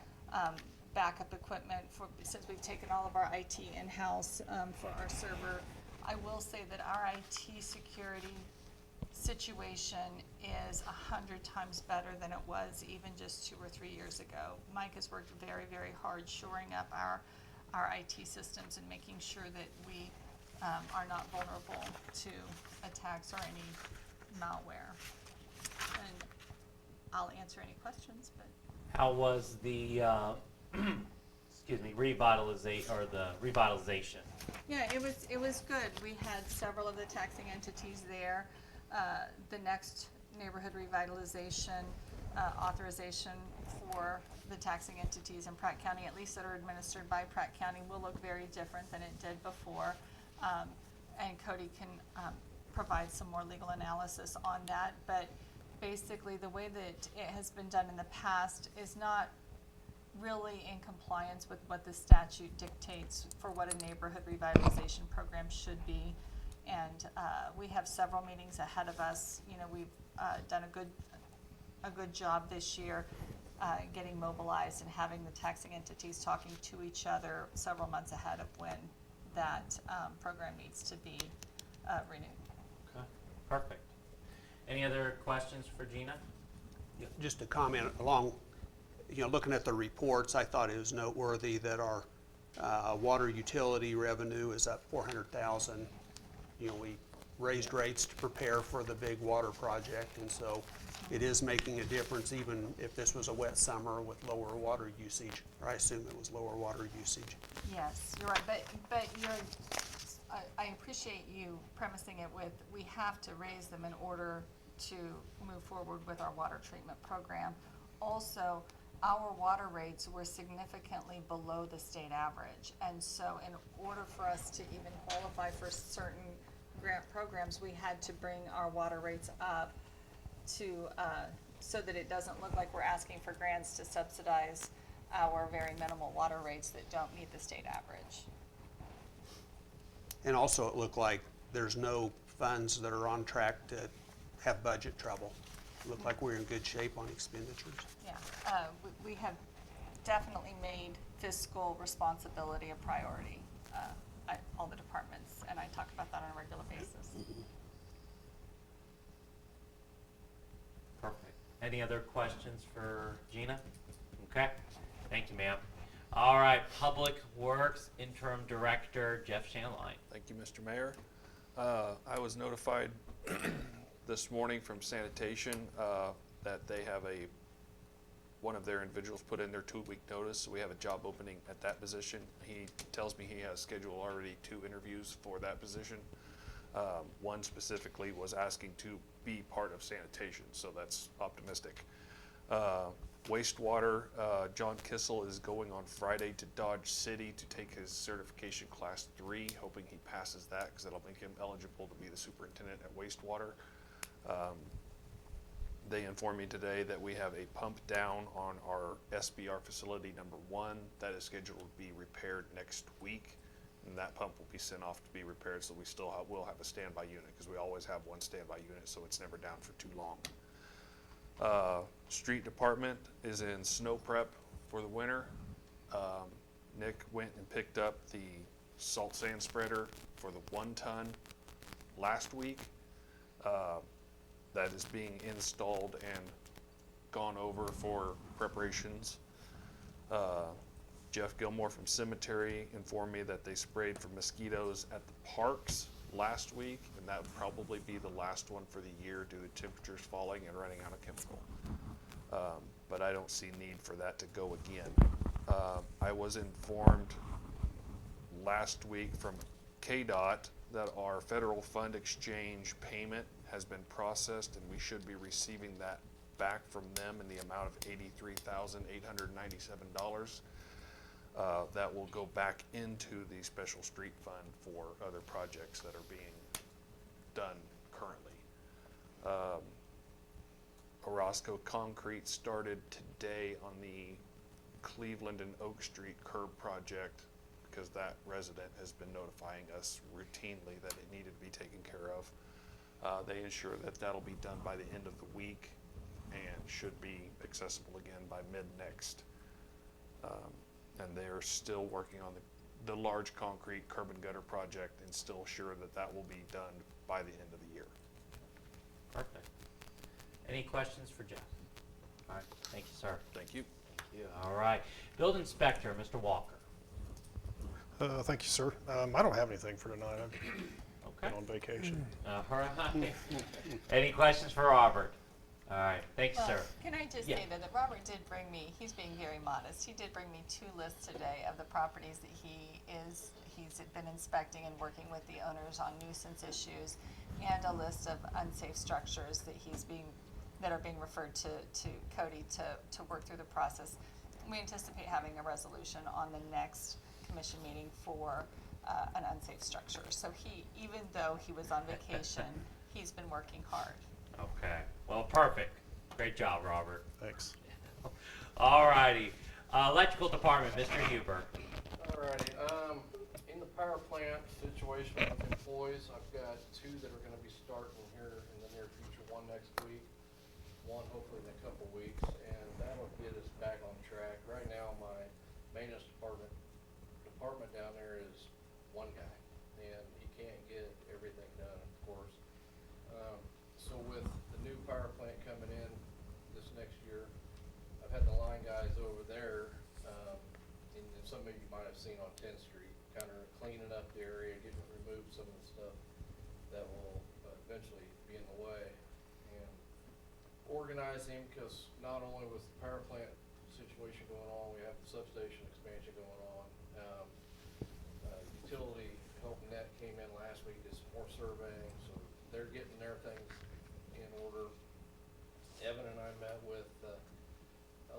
backup equipment since we've taken all of our IT in-house for our server. I will say that our IT security situation is 100 times better than it was even just 2 or 3 years ago. Mike has worked very, very hard shoring up our IT systems and making sure that we are not vulnerable to attacks or any malware. And I'll answer any questions, but. How was the, excuse me, revitalization? Yeah, it was good. We had several of the taxing entities there. The next neighborhood revitalization authorization for the taxing entities in Pratt County, at least that are administered by Pratt County, will look very different than it did before. And Cody can provide some more legal analysis on that. But basically, the way that it has been done in the past is not really in compliance with what the statute dictates for what a neighborhood revitalization program should be. And we have several meetings ahead of us. You know, we've done a good job this year getting mobilized and having the taxing entities talking to each other several months ahead of when that program needs to be renewed. Okay, perfect. Any other questions for Gina? Yeah, just to comment along, looking at the reports, I thought it was noteworthy that our water utility revenue is up $400,000. We raised rates to prepare for the big water project, and so it is making a difference even if this was a wet summer with lower water usage, or I assume it was lower water usage. Yes, you're right, but I appreciate you premising it with, we have to raise them in order to move forward with our water treatment program. Also, our water rates were significantly below the state average, and so in order for us to even qualify for certain grant programs, we had to bring our water rates up to, so that it doesn't look like we're asking for grants to subsidize our very minimal water rates that don't meet the state average. And also it looked like there's no funds that are on track to have budget trouble. It looked like we're in good shape on expenditures. Yeah, we have definitely made fiscal responsibility a priority, all the departments, and I talk about that on a regular basis. Perfect. Any other questions for Gina? Okay, thank you, ma'am. All right, Public Works Interim Director Jeff Shanline. Thank you, Mr. Mayor. I was notified this morning from sanitation that they have one of their individuals put in their 2-week notice, so we have a job opening at that position. He tells me he has scheduled already 2 interviews for that position. One specifically was asking to be part of sanitation, so that's optimistic. Wastewater, John Kissel is going on Friday to Dodge City to take his certification class 3, hoping he passes that because that'll make him eligible to be the superintendent at wastewater. They informed me today that we have a pump down on our SBR facility number 1 that is scheduled to be repaired next week. And that pump will be sent off to be repaired, so we still will have a standby unit, because we always have one standby unit, so it's never down for too long. Street department is in snow prep for the winter. Nick went and picked up the salt sand spreader for the 1 ton last week. That is being installed and gone over for preparations. Jeff Gilmore from Cemetery informed me that they sprayed for mosquitoes at the parks last week, and that would probably be the last one for the year due to temperatures falling and running out of chemical. But I don't see need for that to go again. I was informed last week from KDOT that our federal fund exchange payment has been processed, and we should be receiving that back from them in the amount of $83,897. That will go back into the special street fund for other projects that are being done currently. Orozco Concrete started today on the Cleveland and Oak Street curb project, because that resident has been notifying us routinely that it needed to be taken care of. They ensure that that'll be done by the end of the week and should be accessible again by mid-next. And they're still working on the large concrete curb and gutter project, and still sure that that will be done by the end of the year. Perfect. Any questions for Jeff? All right, thank you, sir. Thank you. Thank you. All right, building inspector, Mr. Walker. Thank you, sir. I don't have anything for tonight. I've Okay. been on vacation. All right. Any questions for Robert? All right, thank you, Well, sir. can I just Yeah. say that Robert did bring me, he's being very modest, he did bring me 2 lists today of the properties that he's been inspecting and working with the owners on nuisance issues, and a list of unsafe structures that are being referred to Cody to work through the process. We anticipate having a resolution on the next commission meeting for an unsafe structure. So even though he was on vacation, he's been working hard. Okay, well, perfect. Great job, Robert. Thanks. All righty. Electrical department, Mr. Huber. Alrighty, in the power plant situation with employees, I've got 2 that are gonna be starting here in the near future, one next week, one hopefully in a couple weeks, and that'll get us back on track. Right now, my maintenance department down there is 1 guy, and he can't get everything done, of course. So with the new power plant coming in this next year, I've had the line guys over there, and some of you might have seen on 10th Street, kind of cleaning up the area, remove some of the stuff that will eventually be in the way, and organizing, because not only was the power plant situation going on, we have the substation expansion going on. Utility Help Net came in last week, did some more surveying, so they're getting their things in order. Evan and I met with a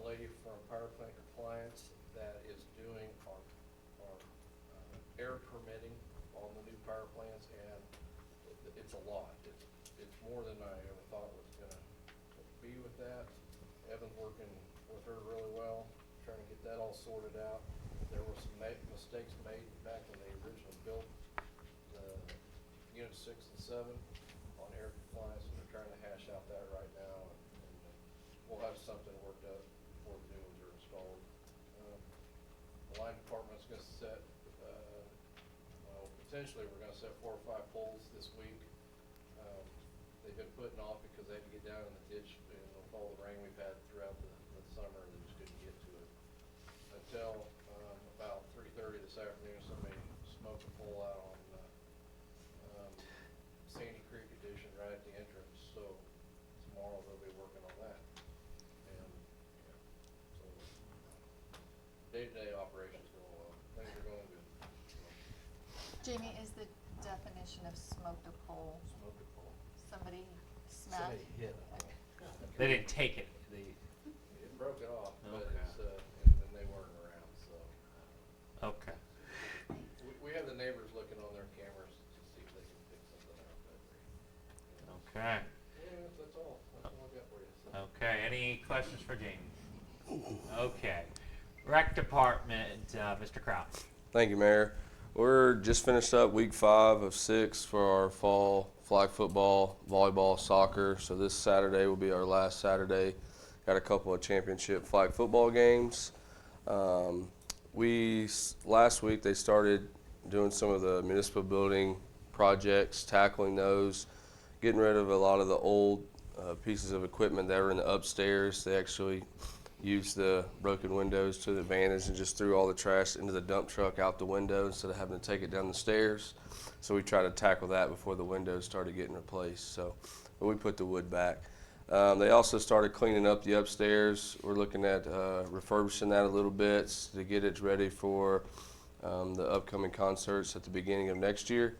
lady from Power Plant Compliance that is doing our air permitting on the new power plants, and it's a lot. It's more than I ever thought was gonna be with that. Evan's working with her really well, trying to get that all sorted out. There were some mistakes made back when they originally built the units 6 and 7 on air compliance, and they're trying to hash out that right now, and we'll have something worked out before the new ones are installed. The line department's gonna set, potentially we're gonna set 4 or 5 poles this week. They've been putting off because they had to get down in the ditch, and with all the rain we've had throughout the summer, they just couldn't get to it. Until about 3:30 this afternoon, somebody smoked a pole out on Sandy Creek Edition right at the entrance, so tomorrow they'll be working on that. And, yeah, so day-to-day operations going well, things are going good. Jamie, is the definition of smoked a pole, Smoked a pole. somebody smacked? They didn't take it. It broke it off, but Okay. it's, and they weren't around, so. Okay. We have the neighbors looking on their cameras to see if they can pick something out, but, Okay. yeah, that's all I got for you. Okay, any questions for Jamie? Okay. Rec Department, Mr. Kraut. Thank you, Mayor. We're just finished up week 5 of 6 for our fall flag football, volleyball, soccer. So this Saturday will be our last Saturday. Got a couple of championship flag football games. Last week they started doing some of the municipal building projects, tackling those, getting rid of a lot of the old pieces of equipment that were in the upstairs. They actually used the broken windows to the advantage and just threw all the trash into the dump truck out the window instead of having to take it down the stairs. So we tried to tackle that before the windows started getting replaced. So but we put the wood back. They also started cleaning up the upstairs. We're looking at refurbishing that a little bit to get it ready for the upcoming concerts at the beginning of next year.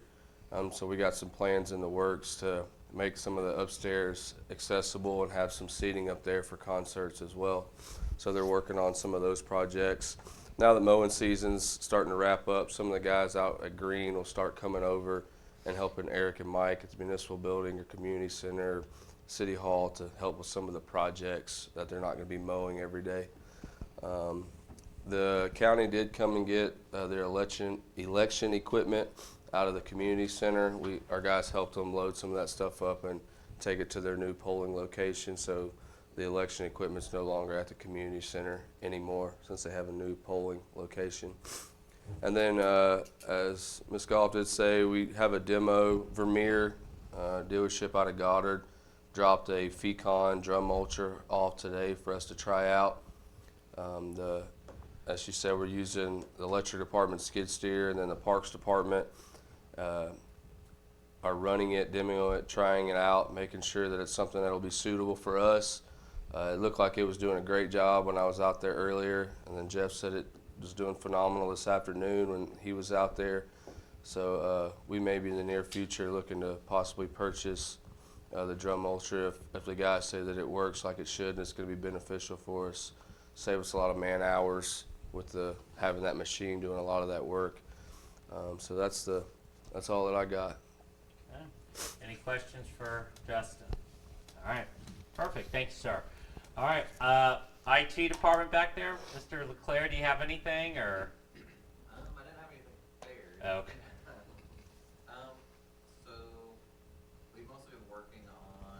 So we got some plans in the works to make some of the upstairs accessible and have some seating up there for concerts as well. So they're working on some of those projects. Now that mowing season's starting to wrap up, some of the guys out at Green will start coming over and helping Eric and Mike at the municipal building or community center, City Hall to help with some of the projects that they're not going to be mowing every day. The county did come and get their election equipment out of the community center. Our guys helped them load some of that stuff up and take it to their new polling location. So the election equipment's no longer at the community center anymore since they have a new polling location. And then, as Ms. Goff did say, we have a demo Vermeer dealership out of Goddard. Dropped a Fecon drum mulcher off today for us to try out. As she said, we're using the electric department skid steer, and then the parks department are running it, demoing it, trying it out, making sure that it's something that'll be suitable for us. It looked like it was doing a great job when I was out there earlier, and then Jeff said it was doing phenomenal this afternoon when he was out there. So we may be in the near future looking to possibly purchase the drum mulcher if the guys say that it works like it should and it's going to be beneficial for us. Save us a lot of man hours with having that machine doing a lot of that work. So that's all that I got. Okay. Any questions for Justin? All right, perfect. Thank you, sir. All right, IT department back there, Mr. Leclerc, do you have anything or? I didn't have anything there. Okay. So we've mostly been working on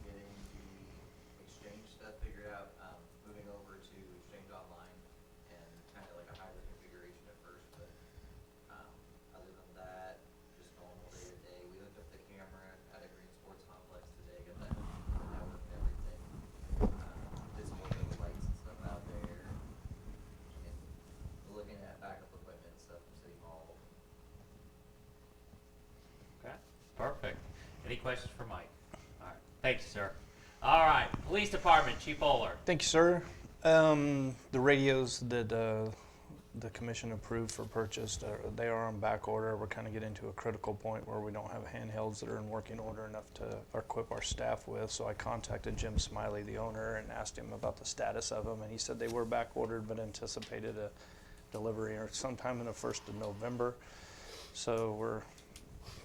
getting the Exchange stuff figured out, moving over to Exchange Online and kind of like a hybrid configuration at first, but other than that, just normal day to day. We hooked up the camera at a Green Sports Complex today, got that network and everything. Did some work with lights and stuff out there, and looking at backup equipment and stuff from City Hall. Okay, perfect. Any questions for Mike? All right, thank you, sir. All right, police department, Chief Oler. Thank you, sir. The radios that the commission approved for purchase, they are on back order. We're kind of getting to a critical point where we don't have handhelds that are in working order enough to equip our staff with. So I contacted Jim Smiley, the owner, and asked him about the status of them. And he said they were back ordered, but anticipated a delivery or sometime in the 1st of November. So we're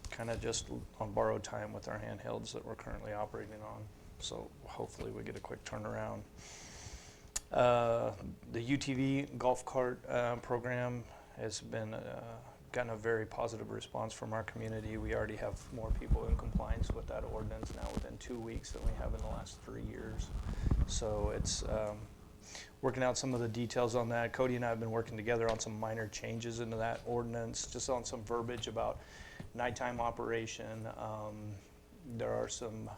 kind of just on borrowed time with our handhelds that we're currently operating on. So hopefully we get a quick turnaround. The UTV golf cart program has been gotten a very positive response from our community. We already have more people in compliance with that ordinance now within 2 weeks than we have in the last 3 years. So it's working out some of the details on that. Cody and I have been working together on some minor changes into that ordinance, just on some verbiage about nighttime operation. There are some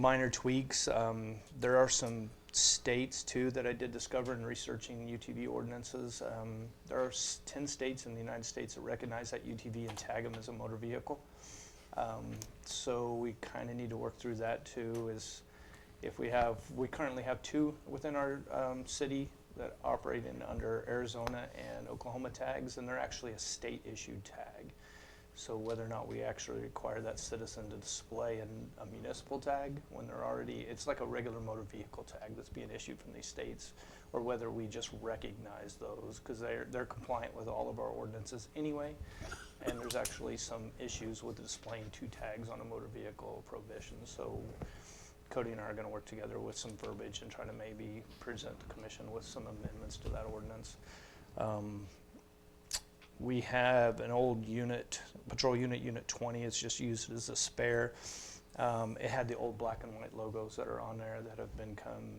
minor tweaks. There are some states too that I did discover in researching UTV ordinances. There are 10 states in the United States that recognize that UTV and tag them as a motor vehicle. So we kind of need to work through that too. We currently have 2 within our city that operate under Arizona and Oklahoma tags, and they're actually a state issued tag. So whether or not we actually require that citizen to display a municipal tag when they're already, it's like a regular motor vehicle tag that's being issued from these states, or whether we just recognize those, because they're compliant with all of our ordinances anyway. And there's actually some issues with displaying 2 tags on a motor vehicle prohibition. So Cody and I are going to work together with some verbiage and try to maybe present the commission with some amendments to that ordinance. We have an old unit, patrol unit, Unit 20. It's just used as a spare. It had the old black and white logos that are on there that have become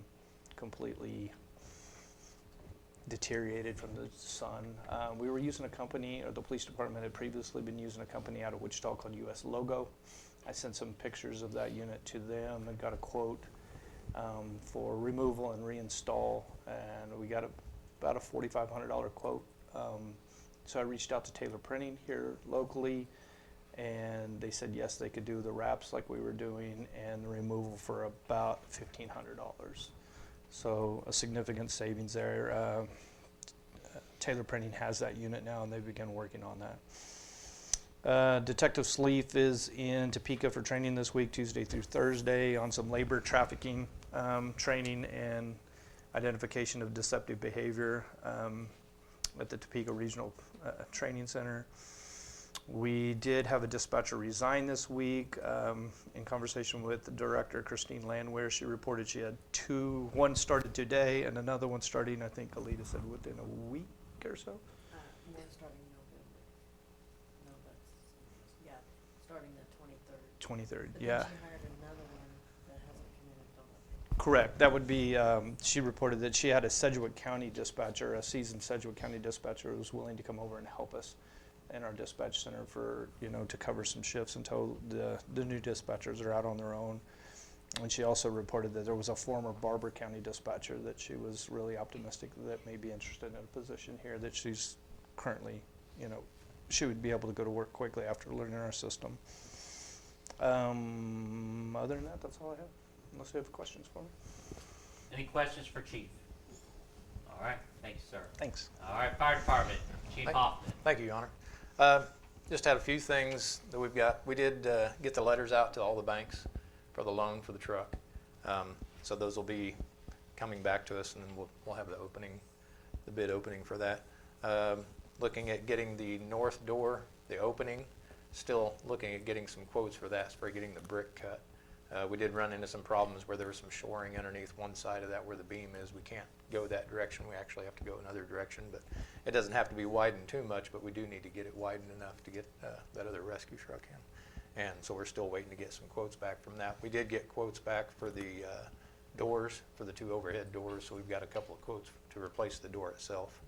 completely deteriorated from the sun. We were using a company, or the police department had previously been using a company out of Wichita called US Logo. I sent some pictures of that unit to them and got a quote for removal and reinstall, and we got about a $4,500 quote. So I reached out to Taylor Printing here locally, and they said yes, they could do the wraps like we were doing and the removal for about $1,500. So a significant savings there. Taylor Printing has that unit now, and they've begun working on that. Detective Sleeth is in Topeka for training this week, Tuesday through Thursday, on some labor trafficking training and identification of deceptive behavior at the Topeka Regional Training Center. We did have a dispatcher resign this week. In conversation with the director, Christine Landwehr, she reported she had one started today and another one starting, I think Alita said, within a week or so. One starting November. No, that's, yeah, starting the 23rd. 23rd, But yeah. then she hired another one that hasn't committed until Correct. That would be, she reported that she had a Sedgwick County dispatcher, a seasoned Sedgwick County dispatcher who was willing to come over and help us in our dispatch center for, to cover some shifts until the new dispatchers are out on their own. And she also reported that there was a former Barber County dispatcher that she was really optimistic that may be interested in a position here, that she's currently, she would be able to go to work quickly after learning our system. Other than that, that's all I have, unless you have questions for me. Any questions for Chief? All right, thank you, sir. Thanks. All right, Fire Department, Chief Hoffman. Thank you, Your Honor. Just had a few things that we've got. We did get the letters out to all the banks for the loan for the truck. So those will be coming back to us, and then we'll have the bid opening for that. Looking at getting the north door, the opening, still looking at getting some quotes for that, for getting the brick cut. We did run into some problems where there was some shoring underneath one side of that where the beam is. We can't go that direction. We actually have to go another direction, but it doesn't have to be widened too much, but we do need to get it widened enough to get that other rescue truck in. And so we're still waiting to get some quotes back from that. We did get quotes back for the doors, for the 2 overhead doors, so we've got a couple of quotes to replace the door itself.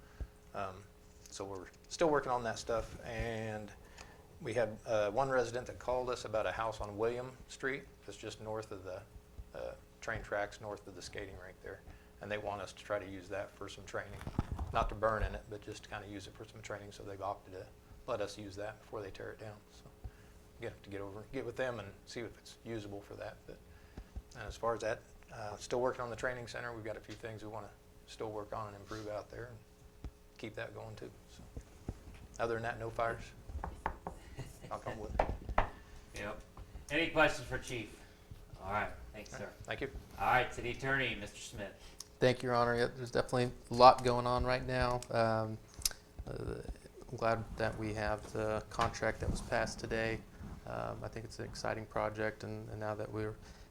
So we're still working on that stuff. And we had one resident that called us about a house on William Street that's just north of the train tracks, north of the skating rink there. And they want us to try to use that for some training. Not to burn in it, but just to kind of use it for some training, so they've opted to let us use that before they tear it down. So we have to get with them and see if it's usable for that. But as far as that, still working on the training center. We've got a few things we want to still work on and improve out there and keep that going too. So other than that, no fires. I'll come with it. Yep. Any questions for Chief? All right, thanks, sir. Thank you. All right, City Attorney, Mr. Smith. Thank you, Your Honor. Yeah, there's definitely a lot going on right now. I'm glad that we have the contract that was passed today. I think it's an exciting project, and now that we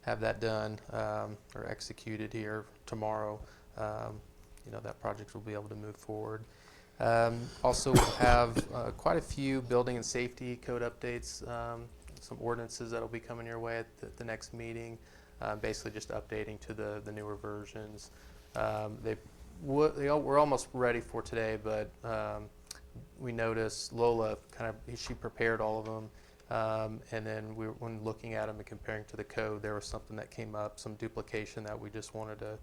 have that done or executed here tomorrow, that project will be able to move forward. Also, we'll have quite a few building and safety code updates, some ordinances that will be coming your way at the next meeting, basically just updating to the newer versions. We're almost ready for today, but we noticed Lola she prepared all of them, and then when looking at them and comparing to the code, there was something that came up, some duplication that we just wanted to,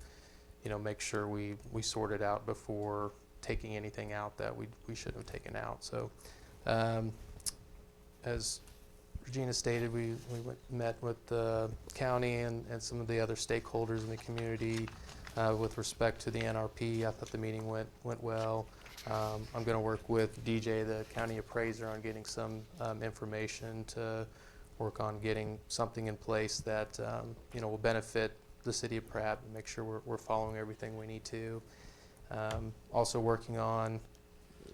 make sure we sorted out before taking anything out that we shouldn't have taken out. So, as Regina stated, we met with the county and some of the other stakeholders in the community with respect to the NRP. I thought the meeting went well. I'm going to work with DJ, the county appraiser, on getting some information to work on getting something in place that will benefit the city of Pratt and make sure we're following everything we need to. Also working on,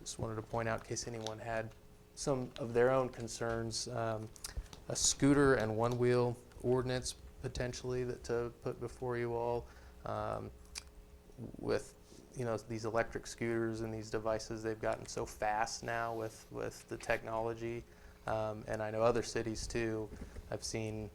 just wanted to point out in case anyone had some of their own concerns, a scooter and one-wheel ordinance potentially to put before you all, with these electric scooters and these devices. They've gotten so fast now with the technology, and I know other cities too. I've seen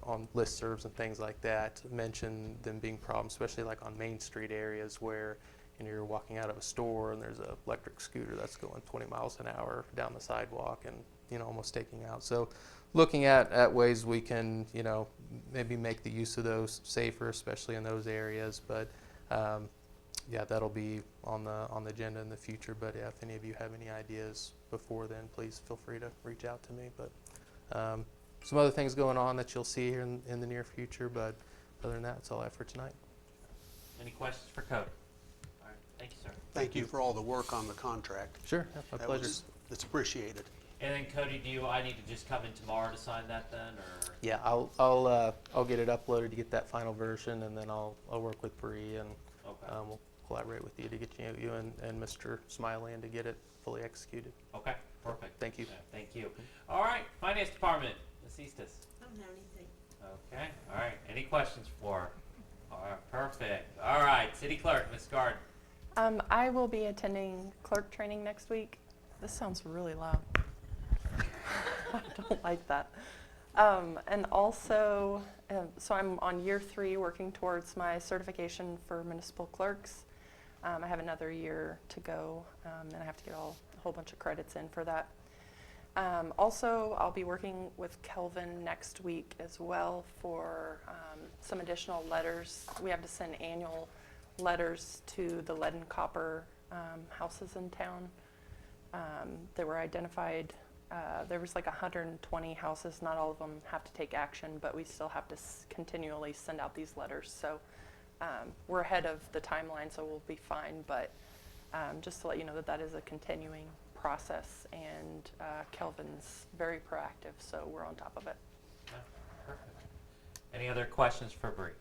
on listservs and things like that mention them being problems, especially like on Main Street areas where you're walking out of a store and there's an electric scooter that's going 20 miles an hour down the sidewalk and almost taking out. So looking at ways we can maybe make the use of those safer, especially in those areas. But yeah, that'll be on the agenda in the future. But yeah, if any of you have any ideas before then, please feel free to reach out to me. But some other things going on that you'll see here in the near future. But other than that, that's all I have for tonight. Any questions for Cody? All right, thank you, sir. Thank you for all the work on the contract. Sure, yeah, my pleasure. It's appreciated. And then Cody, I need to just come in tomorrow to sign that then, or? Yeah, I'll get it uploaded to get that final version, and then I'll work with Bree and Okay. we'll collaborate with you to get you and Mr. Smiley and to get it fully executed. Okay, perfect. Thank you. Yeah, thank you. All right, Finance Department, Ms. Eastis. I don't have anything. Okay, all right. Any questions for her? All right, perfect. All right, City Clerk, Ms. Garden. I will be attending clerk training next week. This sounds really loud. I don't like that. And also, so I'm on year 3 working towards my certification for municipal clerks. I have another year to go, and I have to get a whole bunch of credits in for that. Also, I'll be working with Kelvin next week as well for some additional letters. We have to send annual letters to the lead and copper houses in town. They were identified. There was like 120 houses. Not all of them have to take action, but we still have to continually send out these letters. So we're ahead of the timeline, so we'll be fine. But just to let you know that is a continuing process, and Kelvin's very proactive, so we're on top of it. Okay, perfect. Any other questions for Bree?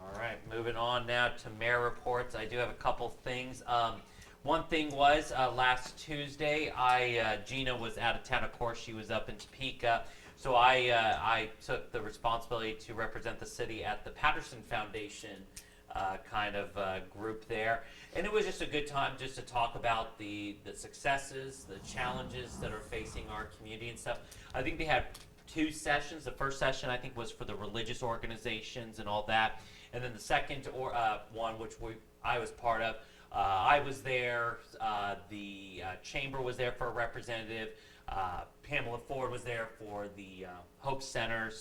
All right, moving on now to mayor reports. I do have a couple things. One thing was last Tuesday, Gina was out of town. Of course, she was up in Topeka, so I took the responsibility to represent the city at the Patterson Foundation group there, and it was just a good time just to talk about the successes, the challenges that are facing our community and stuff. I think they had 2 sessions. The first session I think was for the religious organizations and all that, and then the second one, which I was part of. I was there, the chamber was there for a representative, Pamela Ford was there for the Hope Center,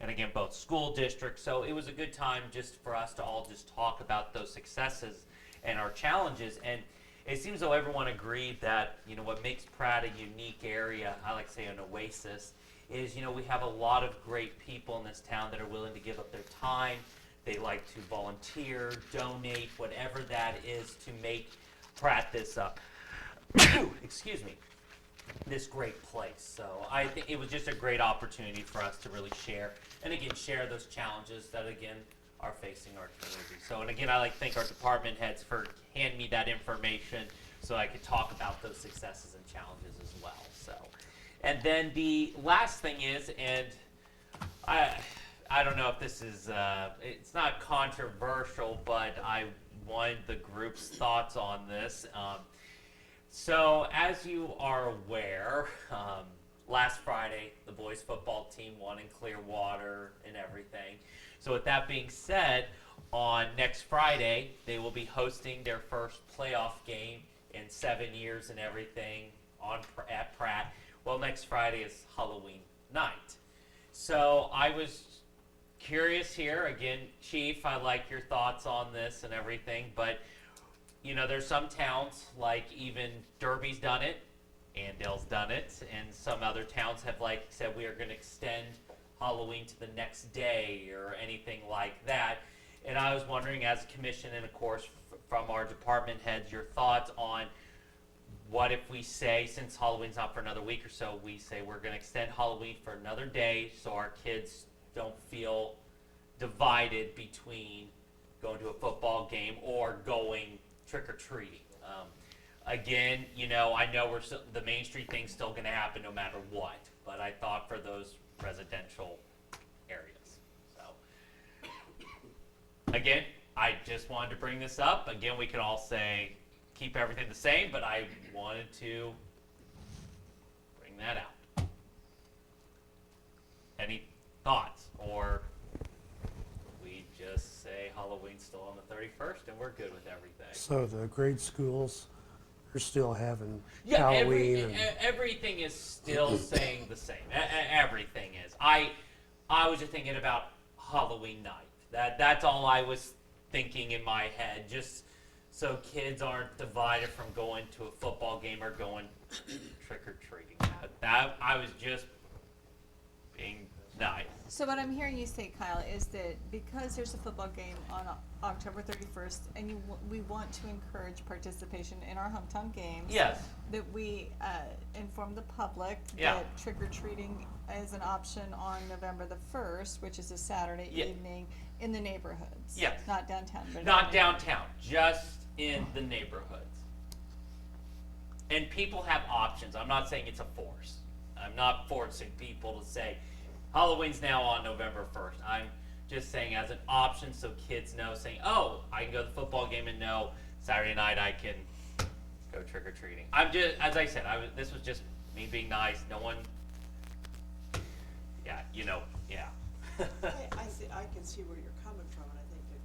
and again, both school districts. So it was a good time just for us to all just talk about those successes and our challenges. And it seems though everyone agreed that, what makes Pratt a unique area, I like to say an oasis, is, we have a lot of great people in this town that are willing to give up their time. They like to volunteer, donate, whatever that is to make Pratt this excuse me, this great place. So I think it was just a great opportunity for us to really share, and again, share those challenges that again are facing our community. So, and again, I like to thank our department heads for handing me that information so I could talk about those successes and challenges as well. So, and then the last thing is, and I don't know if this is, it's not controversial, but I wanted the group's thoughts on this. So as you are aware, last Friday, the boys football team won in Clearwater and everything. So with that being said, on next Friday, they will be hosting their first playoff game in 7 years and everything at Pratt. Well, next Friday is Halloween night. So I was curious here, again, Chief, I like your thoughts on this and everything, but there's some towns, like even Derby's done it, Andale's done it, and some other towns have said we are going to extend Halloween to the next day or anything like that. And I was wondering, as a commission and of course from our department heads, your thoughts on what if we say, since Halloween's not for another week or so, we say we're going to extend Halloween for another day so our kids don't feel divided between going to a football game or going trick-or-treating. Again, I know the Main Street thing's still going to happen no matter what, but I thought for those residential areas. just wanted to bring this up. Again, we can all say, keep everything the same, but I wanted to bring that out. Any thoughts? Or we just say Halloween's still on the 31st and we're good with everything? So the grade schools are still having Yeah, Halloween and everything is still saying the same. Everything is. I was just thinking about Halloween night. That's all I was thinking in my head, just so kids aren't divided from going to a football game or going trick or treating. That I was just being nice. So what I'm hearing you say, Kyle, is that because there's a football game on October 31st, and we want to encourage participation in our hometown games. Yes. That we inform the public Yeah. that trick or treating is an option on November the 1st, which is a Saturday Yeah. evening in the neighborhoods. Yes. Not downtown, but in Not the neighborhoods. downtown, just in the neighborhoods. And people have options. I'm not saying it's a force. I'm not forcing people to say Halloween's now on November 1st. I'm just saying as an option so kids know, saying, oh, I can go to the football game and know Saturday night I can go trick or treating. I'm just, as I said, this was just me being nice. No one, yeah, yeah. I can see where you're coming from, and I think that,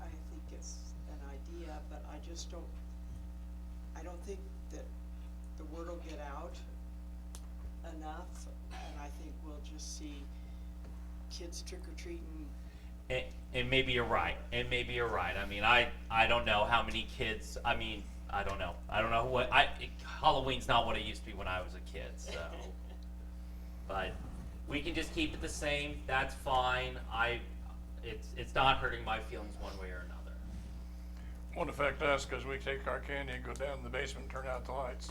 I think it's an idea, but I just I don't think that the word will get out enough, and I think we'll just see kids trick or treating. And maybe you're right. I mean, I don't know how many kids. I mean, I don't know. I don't know what. Halloween's not what it used to be when I was a kid. So, but we can just keep it the same. That's fine. It's not hurting my feelings one way or another. Won't affect us because we take our candy and go down in the basement and turn out the lights.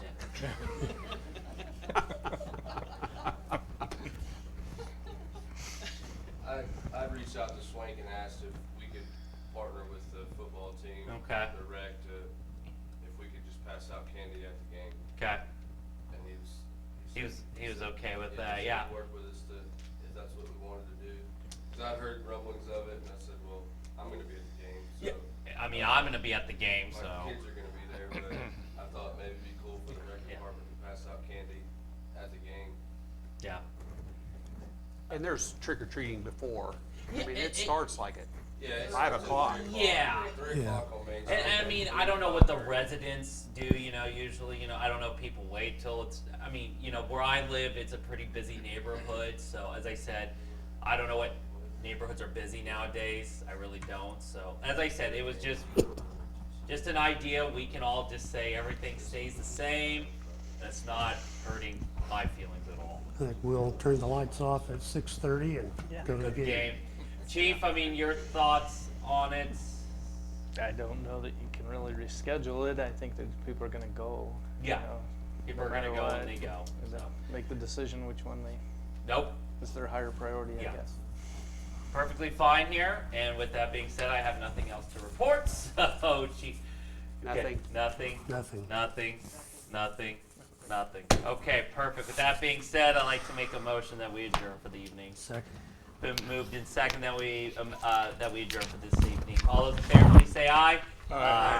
I reached out to Swank and asked if we could partner with the football team, Okay. the rec, if we could just pass out candy at the game. Okay. And He was okay with he that. said Yeah. he'd work with us if that's what we wanted to do. Because I heard rumblings of it, and I said, well, I'm going to be at the game. So Yeah. I mean, I'm gonna be at the game, my so. kids are going to be there, but I thought maybe it'd be cool for the rec department to pass out candy at the game. Yeah. And there's trick or treating before. Yeah, I mean, it it starts like at Yeah, it's 5 o'clock. Yeah. 3 o'clock on Main Street. And I mean, I don't know what the residents do, usually, I don't know, people wait till I mean, where I live, it's a pretty busy neighborhood, so as I said, I don't know what neighborhoods are busy nowadays, I really don't, so, as I said, it was just an idea, we can all just say everything stays the same, that's not hurting my feelings at all. I think we'll turn the lights off at 6:30 and go to the Good game. game. Chief, I mean, your thoughts on it? I don't know that you can really reschedule it. I think that people are gonna go. Yeah. People are gonna no go matter when they what, go, and then so. make the decision which one Nope. is their higher priority, Yeah. I guess. Perfectly fine here, and with that being said, I have nothing else to report, so Chief. Okay, Nothing. Nothing. Okay, perfect. With that being said, I'd like to make a motion that we adjourn for the evening. Second. Been moved in second that we adjourn for this evening. All those in favor, please say aye. Aye.